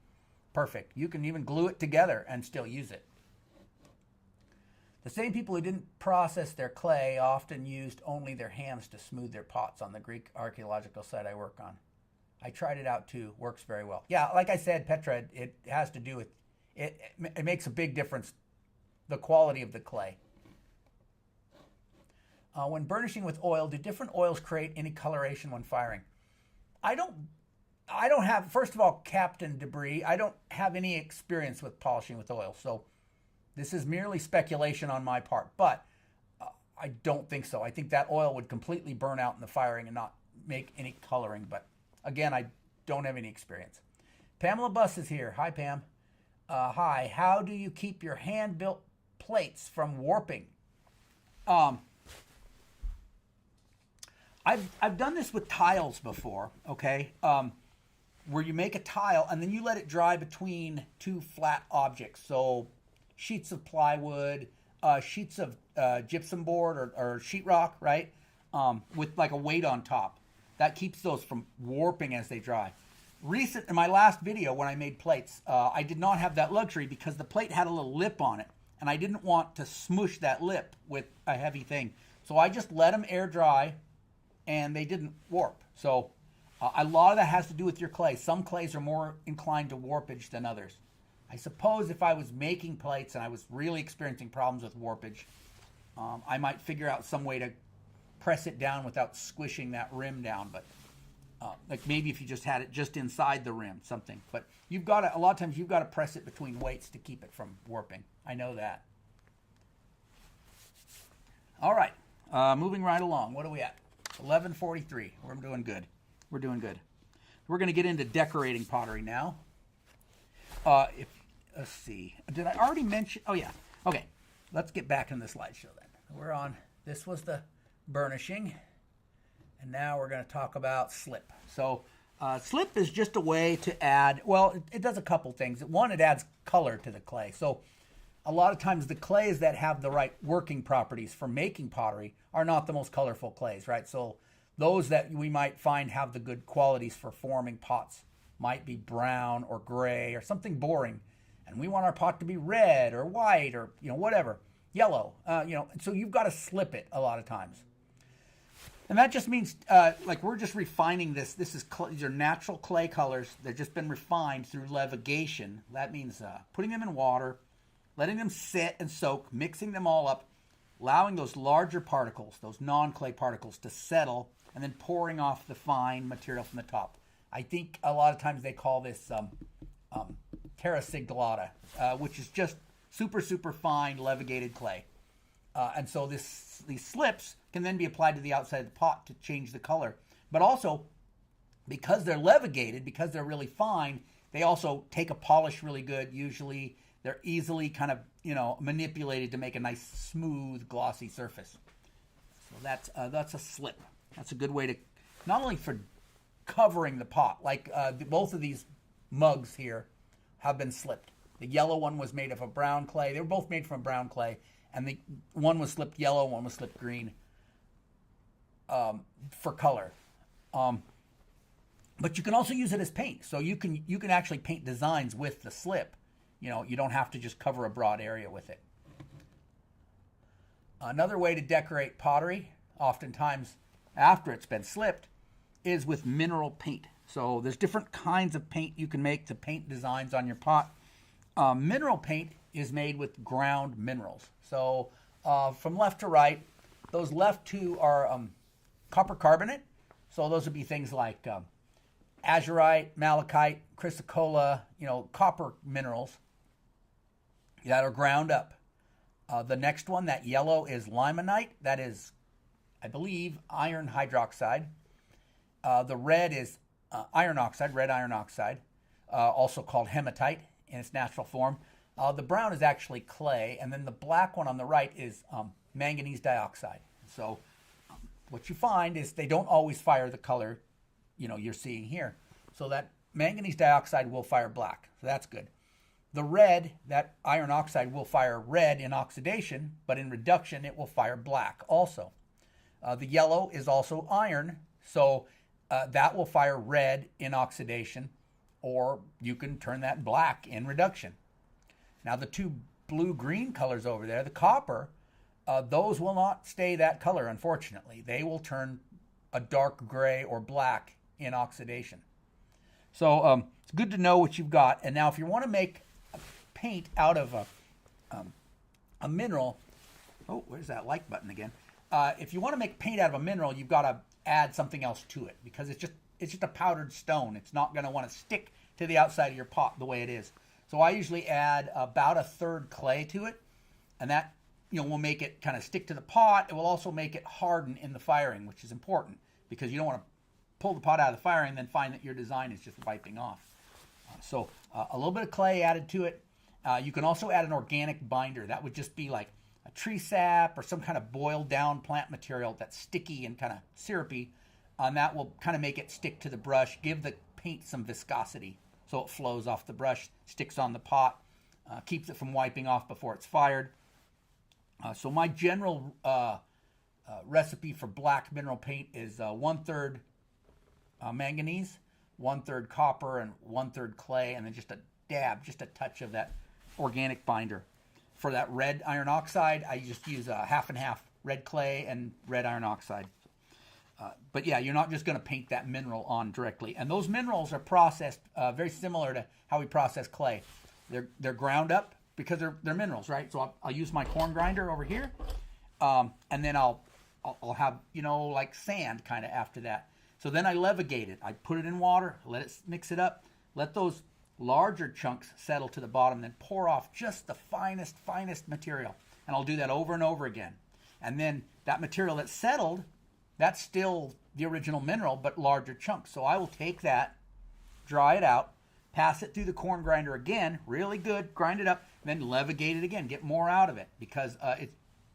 perfect. You can even glue it together and still use it. The same people who didn't process their clay often used only their hands to smooth their pots on the Greek archaeological site I work on. I tried it out too. Works very well. Yeah, like I said, Petra, it has to do with, it makes a big difference, the quality of the clay. When burnishing with oil, do different oils create any coloration when firing? I don't have, first of all, Captain Debris, I don't have any experience with polishing with oil, so this is merely speculation on my part, but I don't think so. I think that oil would completely burn out in the firing and not make any coloring, but again, I don't have any experience. Pamela Buss is here. Hi, Pam. Hi. How do you keep your hand-built plates from warping? I've done this with tiles before, okay? Where you make a tile and then you let it dry between two flat objects. So sheets of plywood, sheets of gypsum board or sheetrock, right? With like a weight on top. That keeps those from warping as they dry. In my last video when I made plates, I did not have that luxury because the plate had a little lip on it. And I didn't want to smoosh that lip with a heavy thing. So I just let them air dry and they didn't warp. So a lot of that has to do with your clay. Some clays are more inclined to warpage than others. I suppose if I was making plates and I was really experiencing problems with warpage, I might figure out some way to press it down without squishing that rim down. But like maybe if you just had it just inside the rim, something. But you've got to, a lot of times you've got to press it between weights to keep it from warping. I know that. All right, moving right along. What are we at? 11:43. We're doing good. We're doing good. We're going to get into decorating pottery now. Let's see. Did I already mention? Oh, yeah. Okay. Let's get back in the slideshow then. We're on. This was the burnishing. And now we're going to talk about slip. So slip is just a way to add, well, it does a couple things. One, it adds color to the clay. So a lot of times the clays that have the right working properties for making pottery are not the most colorful clays, right? So those that we might find have the good qualities for forming pots might be brown or gray or something boring. And we want our pot to be red or white or, you know, whatever, yellow, you know, so you've got to slip it a lot of times. And that just means, like, we're just refining this. These are natural clay colors. They've just been refined through levigation. That means putting them in water, letting them sit and soak, mixing them all up, allowing those larger particles, those non-clay particles, to settle, and then pouring off the fine material from the top. I think a lot of times they call this terra siglata, which is just super, super fine levigated clay. And so these slips can then be applied to the outside of the pot to change the color. But also, because they're levigated, because they're really fine, they also take a polish really good. Usually they're easily kind of, you know, manipulated to make a nice, smooth, glossy surface. So that's a slip. That's a good way to, not only for covering the pot. Like both of these mugs here have been slipped. The yellow one was made of a brown clay. They were both made from brown clay, and the one was slipped yellow, one was slipped green for color. But you can also use it as paint. So you can actually paint designs with the slip. You know, you don't have to just cover a broad area with it. Another way to decorate pottery, oftentimes after it's been slipped, is with mineral paint. So there's different kinds of paint you can make to paint designs on your pot. Mineral paint is made with ground minerals. So from left to right, those left two are copper carbonate. So those would be things like azurite, malachite, chrysocolla, you know, copper minerals that are ground up. The next one, that yellow, is limonite. That is, I believe, iron hydroxide. The red is iron oxide, red iron oxide, also called hematite in its natural form. The brown is actually clay, and then the black one on the right is manganese dioxide. So what you find is they don't always fire the color, you know, you're seeing here. So that manganese dioxide will fire black, so that's good. The red, that iron oxide, will fire red in oxidation, but in reduction it will fire black also. The yellow is also iron, so that will fire red in oxidation, or you can turn that black in reduction. Now the two blue-green colors over there, the copper, those will not stay that color, unfortunately. They will turn a dark gray or black in oxidation. So it's good to know what you've got. And now if you want to make paint out of a mineral, oh, where's that like button again? If you want to make paint out of a mineral, you've got to add something else to it, because it's just a powdered stone. It's not going to want to stick to the outside of your pot the way it is. So I usually add about a third clay to it, and that, you know, will make it kind of stick to the pot. It will also make it harden in the firing, which is important, because you don't want to pull the pot out of the firing and then find that your design is just wiping off. So a little bit of clay added to it. You can also add an organic binder. That would just be like a tree sap or some kind of boiled down plant material that's sticky and kind of syrupy, and that will kind of make it stick to the brush, give the paint some viscosity so it flows off the brush, sticks on the pot, keeps it from wiping off before it's fired. So my general recipe for black mineral paint is 1/3 manganese, 1/3 copper, and 1/3 clay, and then just a dab, just a touch of that organic binder. For that red iron oxide, I just use half and half, red clay and red iron oxide. But yeah, you're not just going to paint that mineral on directly. And those minerals are processed very similar to how we process clay. They're ground up because they're minerals, right? So I'll use my corn grinder over here, and then I'll have, you know, like sand kind of after that. So then I levigate it. I put it in water, let it mix it up, let those larger chunks settle to the bottom, then pour off just the finest material. And I'll do that over and over again. And then that material that's settled, that's still the original mineral, but larger chunks. So I will take that, dry it out, pass it through the corn grinder again, really good, grind it up, and then levigate it again, get more out of it, because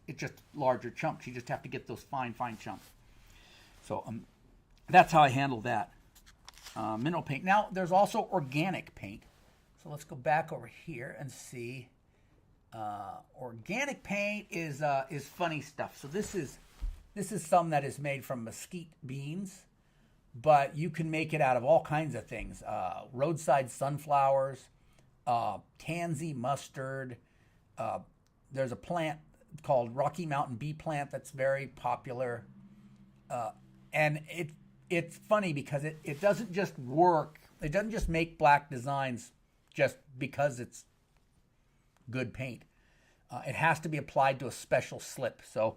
it's just larger chunks. You just have to get those fine chunks. So that's how I handle that. Mineral paint. Now, there's also organic paint. So let's go back over here and see. Organic paint is funny stuff. So this is some that is made from mesquite beans, but you can make it out of all kinds of things. Roadside sunflowers, tansy mustard. There's a plant called Rocky Mountain bee plant that's very popular. And it's funny because it doesn't just work. It doesn't just make black designs just because it's good paint. It has to be applied to a special slip. So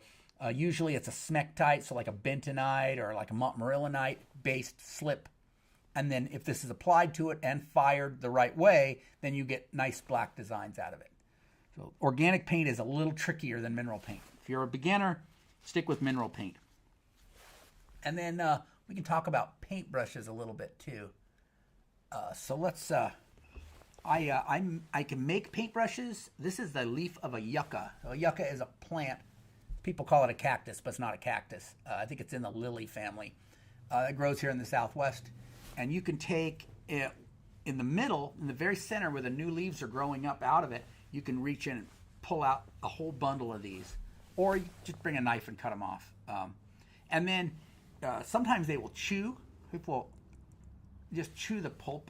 usually it's a smectite, so like a bentonite or like a montmorillonite based slip. And then if this is applied to it and fired the right way, then you get nice black designs out of it. So organic paint is a little trickier than mineral paint. If you're a beginner, stick with mineral paint. And then we can talk about paintbrushes a little bit too. So let's, I can make paintbrushes. This is the leaf of a yucca. So a yucca is a plant. People call it a cactus, but it's not a cactus. I think it's in the lily family. that grows here in the Southwest. And you can take it in the middle, in the very center where the new leaves are growing up out of it, you can reach in and pull out a whole bundle of these. Or you just bring a knife and cut them off. And then sometimes they will chew. People just chew the pulp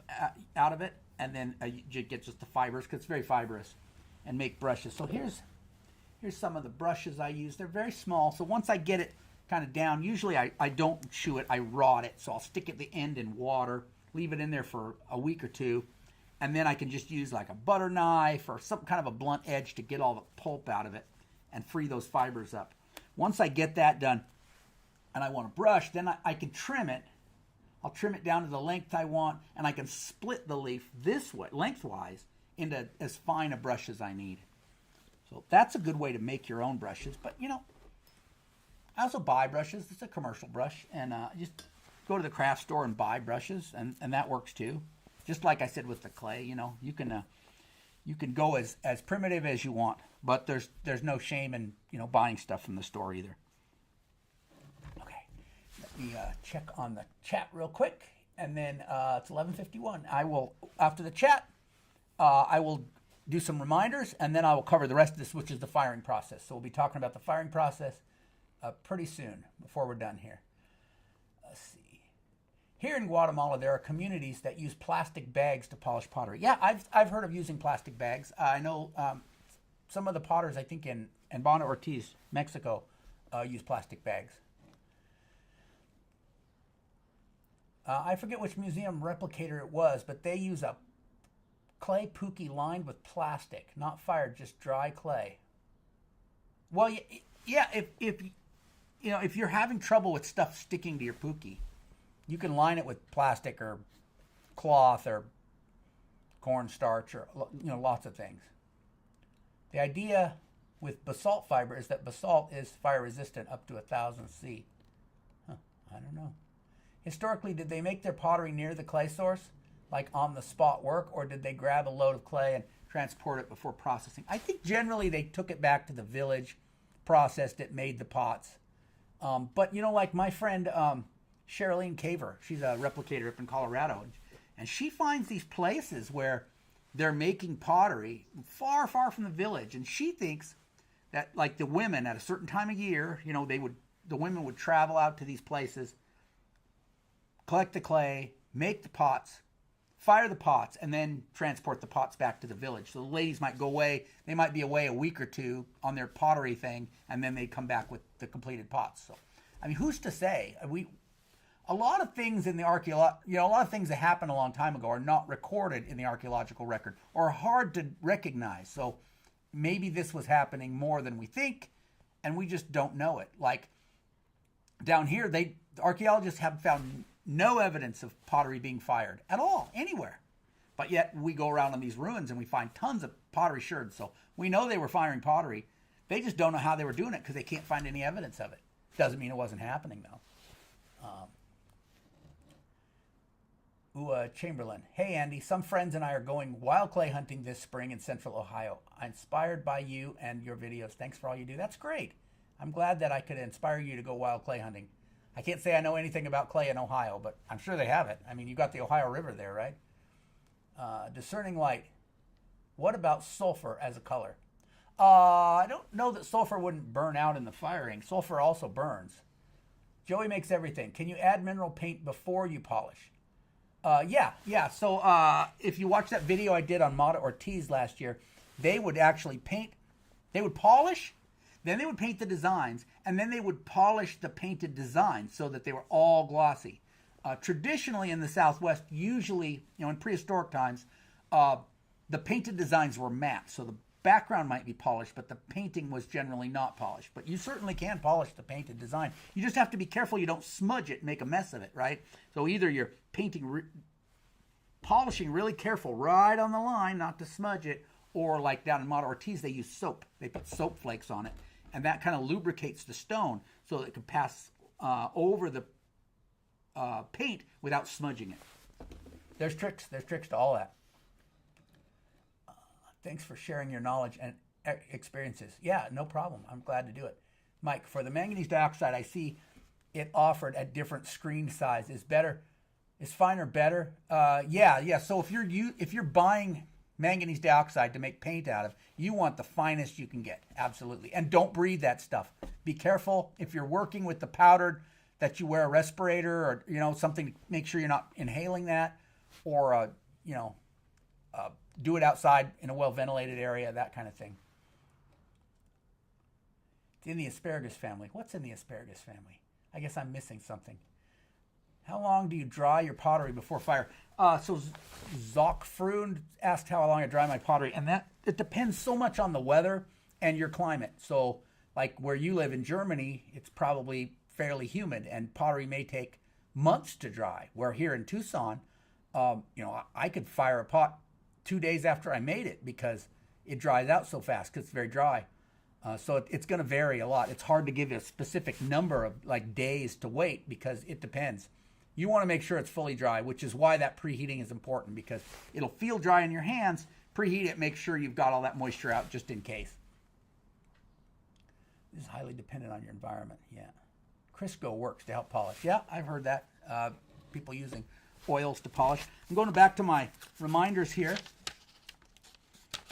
out of it, and then you get just the fibers, because it's very fibrous, and make brushes. So here's some of the brushes I use. They're very small, so once I get it kind of down, usually I don't chew it, I rot it. So I'll stick at the end in water, leave it in there for a week or two, and then I can just use like a butter knife or some kind of a blunt edge to get all the pulp out of it and free those fibers up. Once I get that done and I want to brush, then I can trim it. I'll trim it down to the length I want, and I can split the leaf this way, lengthwise, into as fine a brush as I need. So that's a good way to make your own brushes. But, you know, I also buy brushes. It's a commercial brush, and just go to the craft store and buy brushes, and that works too. Just like I said with the clay, you know, you can go as primitive as you want, but there's no shame in, you know, buying stuff from the store either. Okay, let me check on the chat real quick, and then it's 11:51. I will, after the chat, I will do some reminders, and then I will cover the rest of this, which is the firing process. So we'll be talking about the firing process pretty soon before we're done here. Let's see. Here in Guatemala, there are communities that use plastic bags to polish pottery. Yeah, I've heard of using plastic bags. I know some of the potters, I think in Bonda Ortiz, Mexico, use plastic bags. I forget which museum replicator it was, but they use a clay pookie lined with plastic, not fired, just dry clay. Well, yeah, if you know, if you're having trouble with stuff sticking to your pookie, you can line it with plastic or cloth or cornstarch or, you know, lots of things. The idea with basalt fiber is that basalt is fire resistant up to 1000 C. Huh, I don't know. Historically, did they make their pottery near the clay source, like on the spot work, or did they grab a load of clay and transport it before processing? I think generally they took it back to the village, processed it, made the pots. But, you know, like my friend Sherilyn Caver, she's a replicator up in Colorado, and she finds these places where they're making pottery far, far from the village, and she thinks that, like, the women at a certain time of year, you know, the women would travel out to these places, collect the clay, make the pots, fire the pots, and then transport the pots back to the village. So the ladies might go away. They might be away a week or two on their pottery thing, and then they come back with the completed pots. So, I mean, who's to say? A lot of things in the a lot of things that happened a long time ago are not recorded in the archaeological record, or hard to recognize. So maybe this was happening more than we think, and we just don't know it. Like down here, the archaeologists have found no evidence of pottery being fired at all, anywhere. But yet we go around on these ruins and we find tons of pottery sherds. So we know they were firing pottery. They just don't know how they were doing it because they can't find any evidence of it. Doesn't mean it wasn't happening, though. Chamberlain. Hey, Andy, some friends and I are going wild clay hunting this spring in central Ohio. I'm inspired by you and your videos. Thanks for all you do. That's great. I'm glad that I could inspire you to go wild clay hunting. I can't say I know anything about clay in Ohio, but I'm sure they have it. I mean, you got the Ohio River there, right? Discerning light. What about sulfur as a color? I don't know that sulfur wouldn't burn out in the firing. Sulfur also burns. Joey makes everything. Can you add mineral paint before you polish? Yeah. So if you watch that video I did on Mata Ortiz last year, they would actually paint. They would polish, then they would paint the designs, and then they would polish the painted designs so that they were all glossy. Traditionally in the Southwest, usually, you know, in prehistoric times, the painted designs were matte, so the background might be polished, but the painting was generally not polished. But you certainly can polish the painted design. You just have to be careful you don't smudge it and make a mess of it, right? So either you're polishing really careful right on the line not to smudge it, or like down in Mata Ortiz, they use soap. They put soap flakes on it, and that kind of lubricates the stone so that it can pass over the paint without smudging it. There's tricks to all that. Thanks for sharing your knowledge and experiences. Yeah, no problem. I'm glad to do it. Mike, for the manganese dioxide, I see it offered at different screen size. Is better, is finer better? Yeah. So if you're buying manganese dioxide to make paint out of, you want the finest you can get, absolutely. And don't breathe that stuff. Be careful if you're working with the powdered, that you wear a respirator or something to make sure you're not inhaling that, or do it outside in a well ventilated area, that kind of thing. It's in the asparagus family. What's in the asparagus family? I guess I'm missing something. How long do you dry your pottery before fire? So Zockfroon asked how long I dry my pottery, and it depends so much on the weather and your climate. So like where you live in Germany, it's probably fairly humid, and pottery may take months to dry. Where here in Tucson, I could fire a pot 2 days after I made it because it dries out so fast because it's very dry. So it's going to vary a lot. It's hard to give you a specific number of like days to wait because it depends. You want to make sure it's fully dry, which is why that preheating is important, because it'll feel dry in your hands. Preheat it, make sure you've got all that moisture out just in case. This is highly dependent on your environment. Yeah. Crisco works to help polish. Yeah, I've heard that. People using oils to polish. I'm going back to my reminders here.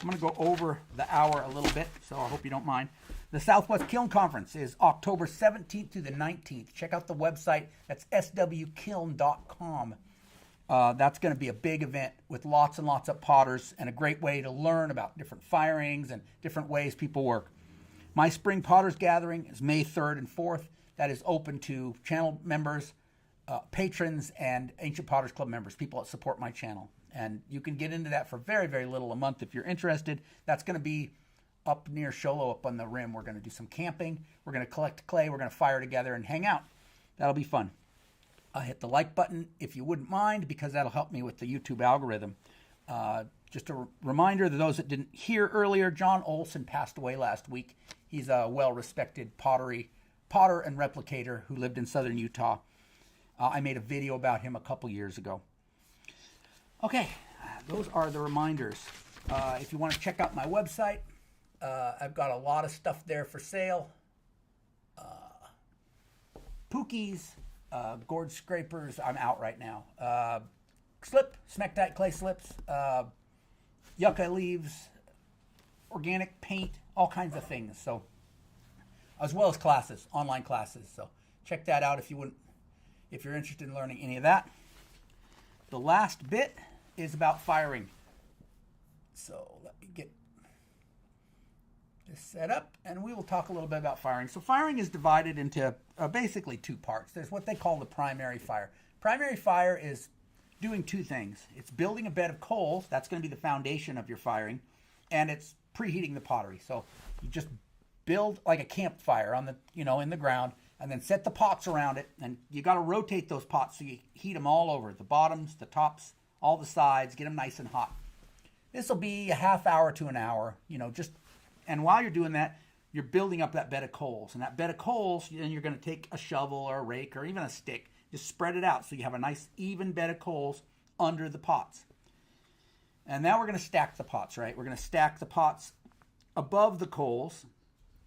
I'm going to go over the hour a little bit, so I hope you don't mind. The Southwest Kiln Conference is October 17th through the 19th. Check out the website. That's swkiln.com. That's going to be a big event with lots and lots of potters and a great way to learn about different firings and different ways people work. My Spring Potters Gathering is May 3rd and 4th. That is open to channel members, patrons, and Ancient Potters Club members, people that support my channel. And you can get into that for very, very little a month if you're interested. That's going to be up near Show Low, up on the rim. We're going to do some camping. We're going to collect clay. We're going to fire together and hang out. That'll be fun. Hit the like button if you wouldn't mind, because that'll help me with the YouTube algorithm. Just a reminder to those that didn't hear earlier, John Olson passed away last week. He's a well-respected potter and replicator who lived in southern Utah. I made a video about him a couple years ago. Okay, those are the reminders. If you want to check out my website, I've got a lot of stuff there for sale. Pookies, gourd scrapers, I'm out right now. Smectite clay slips, yucca leaves, organic paint, all kinds of things. So, as well as classes, online classes. So check that out if you're interested in learning any of that. The last bit is about firing. So let me get this set up, and we will talk a little bit about firing. So firing is divided into basically two parts. There's what they call the primary fire. Primary fire is doing two things. It's building a bed of coals. That's going to be the foundation of your firing, and it's preheating the pottery. So you just build like a campfire on the in the ground, and then set the pots around it, and you got to rotate those pots so you heat them all over, the bottoms, the tops, all the sides, get them nice and hot. This will be a half hour to an hour, and while you're doing that, you're building up that bed of coals. And that bed of coals, then you're going to take a shovel or a rake or even a stick, just spread it out so you have a nice even bed of coals under the pots. And now we're going to stack the pots, right? We're going to stack the pots above the coals.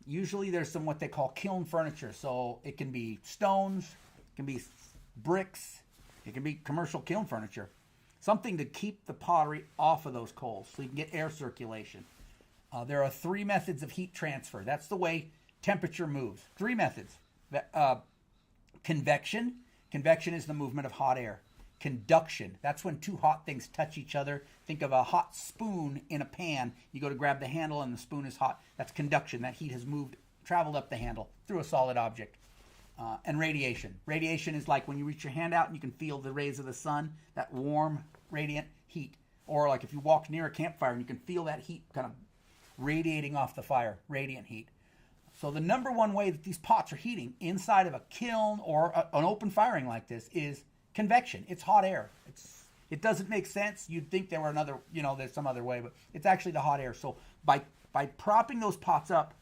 Usually there's some what they call kiln furniture. So it can be stones, it can be bricks, it can be commercial kiln furniture. Something to keep the pottery off of those coals so you can get air circulation. There are three methods of heat transfer. That's the way temperature moves. Three methods. Convection. Convection is the movement of hot air. Conduction. That's when two hot things touch each other. Think of a hot spoon in a pan. You go to grab the handle and the spoon is hot. That's conduction. That heat has traveled up the handle through a solid object. And radiation. Radiation is like when you reach your hand out and you can feel the rays of the sun, that warm, radiant heat. Or like if you walk near a campfire and you can feel that heat kind of radiating off the fire, radiant heat. So the number one way that these pots are heating inside of a kiln or an open firing like this is convection. It's hot air. It doesn't make sense. You'd think there were another, there's some other way, but it's actually the hot air. So by propping those pots up,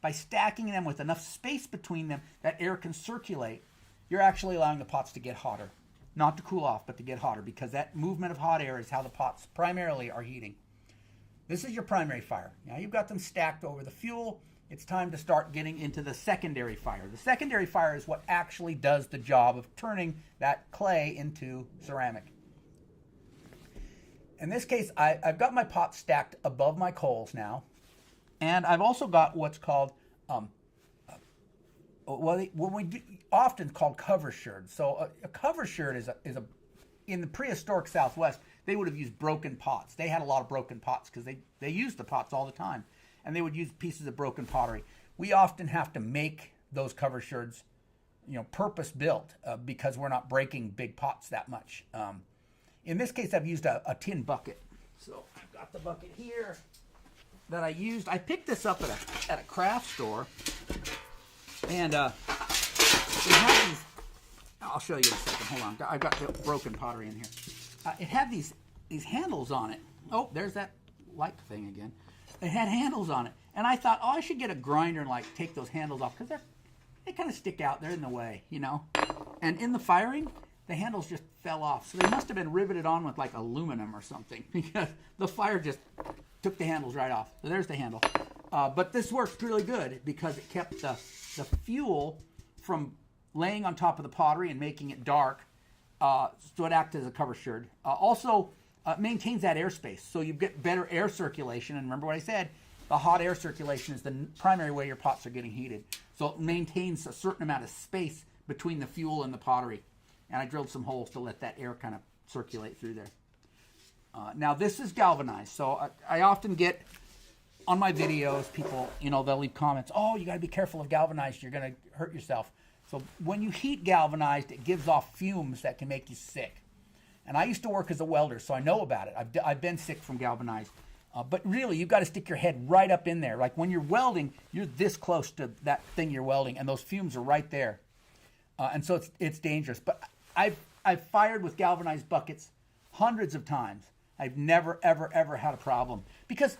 by stacking them with enough space between them that air can circulate, you're actually allowing the pots to get hotter. Not to cool off, but to get hotter, because that movement of hot air is how the pots primarily are heating. This is your primary fire. Now you've got them stacked over the fuel. it's time to start getting into the secondary fire. The secondary fire is what actually does the job of turning that clay into ceramic. In this case, I've got my pot stacked above my coals now, and I've also got what's called, often called cover sherd. So a cover sherd is a in the prehistoric Southwest, they would have used broken pots. They had a lot of broken pots because they used the pots all the time, and they would use pieces of broken pottery. We often have to make those cover sherds, purpose built because we're not breaking big pots that much. In this case, I've used a tin bucket. So I've got the bucket here that I used. I picked this up at a craft store, and they have these. I'll show you in a second. Hold on. I've got the broken pottery in here. It had these handles on it. Oh, there's that light thing again. It had handles on it, and I thought, I should get a grinder and take those handles off because they kind of stick out. They're in the way, And in the firing, the handles just fell off. So they must have been riveted on with aluminum or something because the fire just took the handles right off. So there's the handle. But this works really good because it kept the fuel from laying on top of the pottery and making it dark, so it acts as a cover sherd. Also, maintains that airspace, so you get better air circulation. And remember what I said, the hot air circulation is the primary way your pots are getting heated. So it maintains a certain amount of space between the fuel and the pottery. And I drilled some holes to let that air kind of circulate through there. Now this is galvanized, so I often get on my videos, people, they'll leave comments, oh, you got to be careful of galvanized, you're going to hurt yourself. So when you heat galvanized, it gives off fumes that can make you sick. And I used to work as a welder, so I know about it. I've been sick from galvanized. But really, you've got to stick your head right up in there. Like when you're welding, you're this close to that thing you're welding, and those fumes are right there. And so it's dangerous. But I've fired with galvanized buckets hundreds of times. I've never, ever, ever had a problem. Because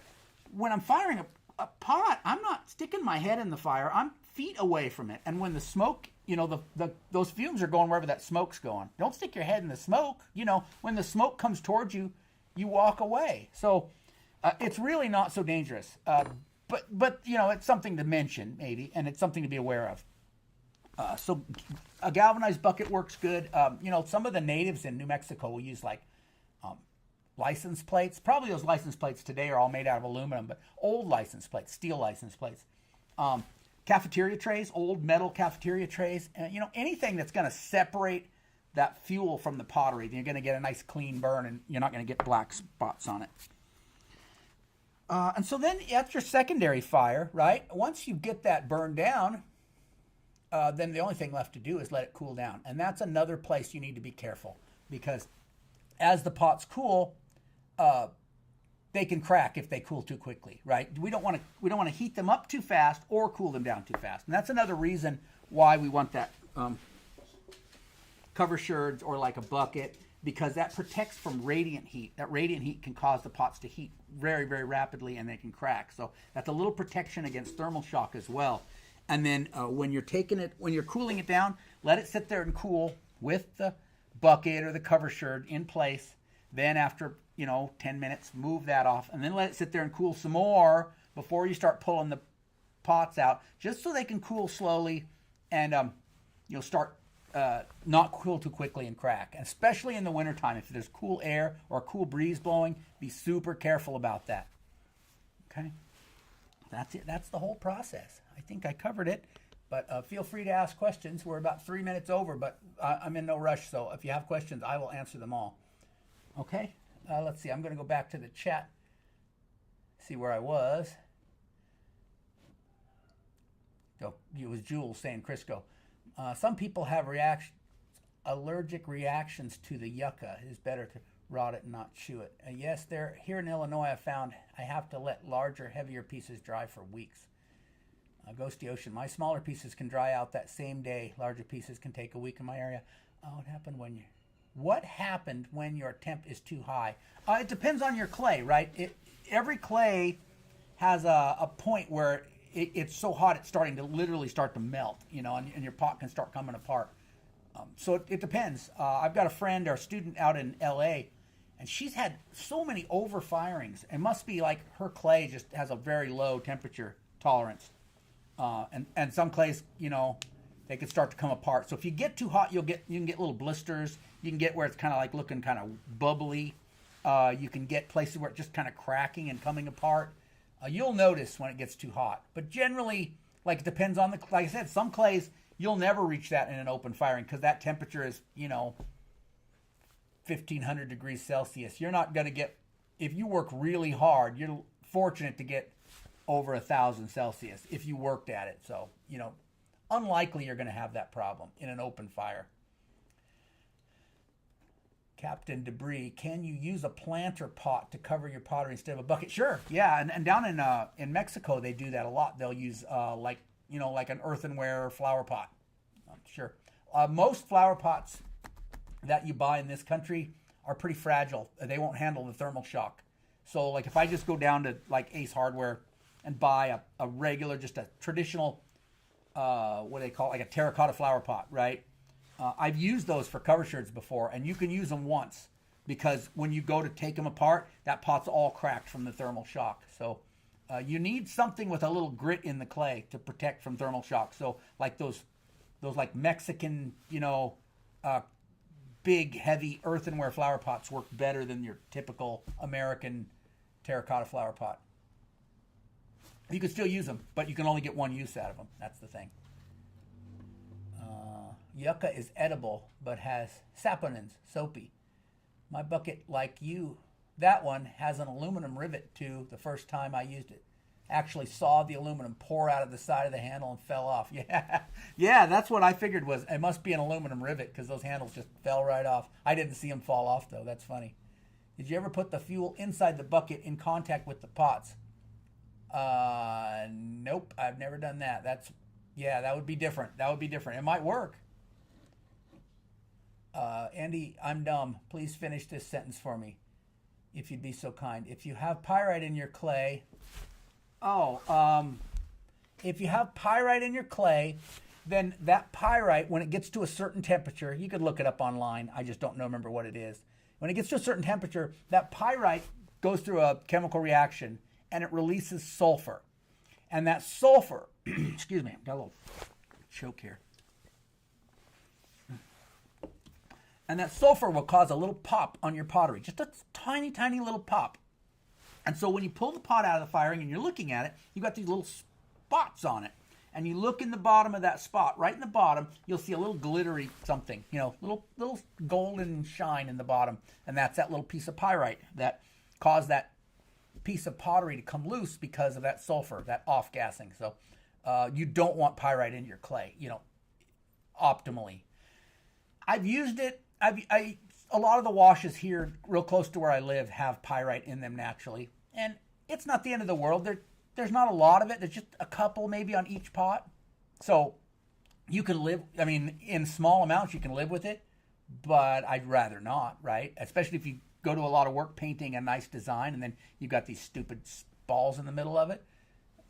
when I'm firing a pot, I'm not sticking my head in the fire. I'm feet away from it. And when the smoke, those fumes are going wherever that smoke's going. Don't stick your head in the smoke. When the smoke comes towards you, you walk away. So it's really not so dangerous. But it's something to mention maybe, and it's something to be aware of. So a galvanized bucket works good. Some of the natives in New Mexico will use license plates. Probably those license plates today are all made out of aluminum, but old license plates, steel license plates. Cafeteria trays, old metal cafeteria trays, and anything that's going to separate that fuel from the pottery. You're going to get a nice clean burn, and you're not going to get black spots on it. And so then that's your secondary fire, right? Once you get that burned down, then the only thing left to do is let it cool down. And that's another place you need to be careful, because as the pots cool, they can crack if they cool too quickly, right? We don't want to heat them up too fast or cool them down too fast. And that's another reason why we want that cover sherds or like a bucket, because that protects from radiant heat. That radiant heat can cause the pots to heat very, very rapidly, and they can crack. So that's a little protection against thermal shock as well. And then when you're cooling it down, let it sit there and cool with the bucket or the cover sherd in place. Then after 10 minutes, move that off, and then let it sit there and cool some more before you start pulling the pots out, just so they can cool slowly and start not cool too quickly and crack. And especially in the wintertime, if there's cool air or a cool breeze blowing, be super careful about that. Okay? That's it. That's the whole process. I think I covered it, but feel free to ask questions. We're about 3 minutes over, but I'm in no rush, so if you have questions, I will answer them all. Okay? Let's see. I'm going to go back to the chat, see where I was. Oh, it was Jules saying Crisco. Some people have allergic reactions to the yucca. It is better to rot it and not chew it. Yes, here in Illinois, I have to let larger, heavier pieces dry for weeks. Ghosty Ocean. My smaller pieces can dry out that same day. Larger pieces can take a week in my area. What happened when your temp is too high? It depends on your clay, right? Every clay has a point where it's so hot it's starting to literally start to melt, and your pot can start coming apart. So it depends. I've got a friend or a student out in L.A., and she's had so many overfirings. It must be like her clay just has a very low temperature tolerance. And some clays, you know, they can start to come apart. So if you get too hot, you can get little blisters. You can get where it's kind of like looking kind of bubbly. You can get places where it's just kind of cracking and coming apart. You'll notice when it gets too hot. But generally, like, it depends on the, like I said, some clays, you'll never reach that in an open firing because that temperature is, you know, 1,500 degrees Celsius. You're not going to get, if you work really hard, you're fortunate to get over 1,000 Celsius if you worked at it. So, you know, unlikely you're going to have that problem in an open fire. Captain Debris, can you use a planter pot to cover your pottery instead of a bucket? Sure, yeah, and down in Mexico they do that a lot. They'll use like, you know, like an earthenware flower pot. Sure, most flower pots that you buy in this country are pretty fragile. They won't handle the thermal shock. So like if I just go down to like Ace Hardware and buy a regular, just a traditional, what do they call it, like a terracotta flower pot, right? I've used those for cover sherds before, and you can use them once because when you go to take them apart, that pot's all cracked from the thermal shock. So you need something with a little grit in the clay to protect from thermal shock. So like those like Mexican, you know, big, heavy earthenware flower pots work better than your typical American terracotta flower pot. You can still use them, but you can only get one use out of them. That's the thing. Yucca is edible, but has saponins, soapy. My bucket, like you, that one has an aluminum rivet too the first time I used it. Actually saw the aluminum pour out of the side of the handle and fell off. Yeah, that's what I figured was, it must be an aluminum rivet because those handles just fell right off. I didn't see them fall off though, that's funny. Did you ever put the fuel inside the bucket in contact with the pots? Nope, I've never done that. Yeah, that would be different. That would be different. It might work. Andy, I'm dumb. Please finish this sentence for me, if you'd be so kind. If you have pyrite in your clay, if you have pyrite in your clay, then that pyrite, when it gets to a certain temperature, you could look it up online. I just don't remember what it is. When it gets to a certain temperature, that pyrite goes through a chemical reaction and it releases sulfur. And that sulfur, excuse me, I've got a little choke here. And that sulfur will cause a little pop on your pottery, just a tiny, tiny little pop. And so when you pull the pot out of the firing and you're looking at it, you've got these little spots on it. And you look in the bottom of that spot, right in the bottom, you'll see a little glittery something, you know, little golden shine in the bottom. And that's that little piece of pyrite that caused that piece of pottery to come loose because of that sulfur, that off-gassing. So you don't want pyrite in your clay, you know, optimally. I've used it. A lot of the washes here real close to where I live have pyrite in them naturally. And it's not the end of the world. There's not a lot of it. There's just a couple maybe on each pot. So you can live, I mean, in small amounts you can live with it, but I'd rather not, right? Especially if you go to a lot of work painting a nice design and then you've got these stupid balls in the middle of it.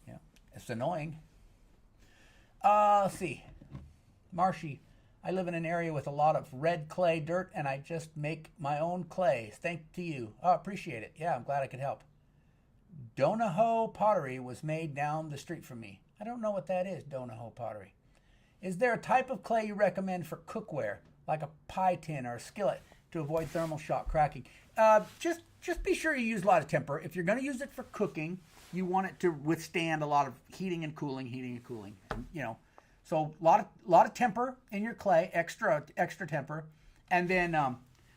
You know, it's annoying. Let's see. Marshy. I live in an area with a lot of red clay dirt, and I just make my own clay. Thanks to you. Oh, appreciate it. Yeah, I'm glad I could help. Donahoe Pottery was made down the street from me. I don't know what that is, Donahoe Pottery. Is there a type of clay you recommend for cookware, like a pie tin or a skillet, to avoid thermal shock cracking? Just be sure you use a lot of temper. If you're going to use it for cooking, you want it to withstand a lot of heating and cooling, you know. So a lot of temper in your clay, extra temper. And then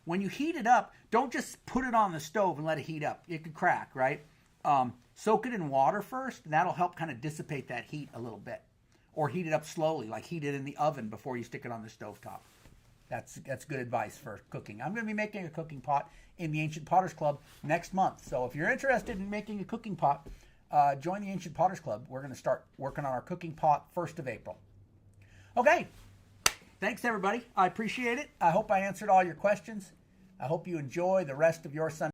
when you heat it up, don't just put it on the stove and let it heat up. It could crack, right? Soak it in water first, and that'll help kind of dissipate that heat a little bit. Or heat it up slowly, like heat it in the oven before you stick it on the stovetop. That's good advice for cooking. I'm going to be making a cooking pot in the Ancient Potters Club next month. So if you're interested in making a cooking pot, join the Ancient Potters Club. We're going to start working on our cooking pot 1st of April. Okay, thanks everybody. I appreciate it. I hope I answered all your questions. I hope you enjoy the rest of your Sunday.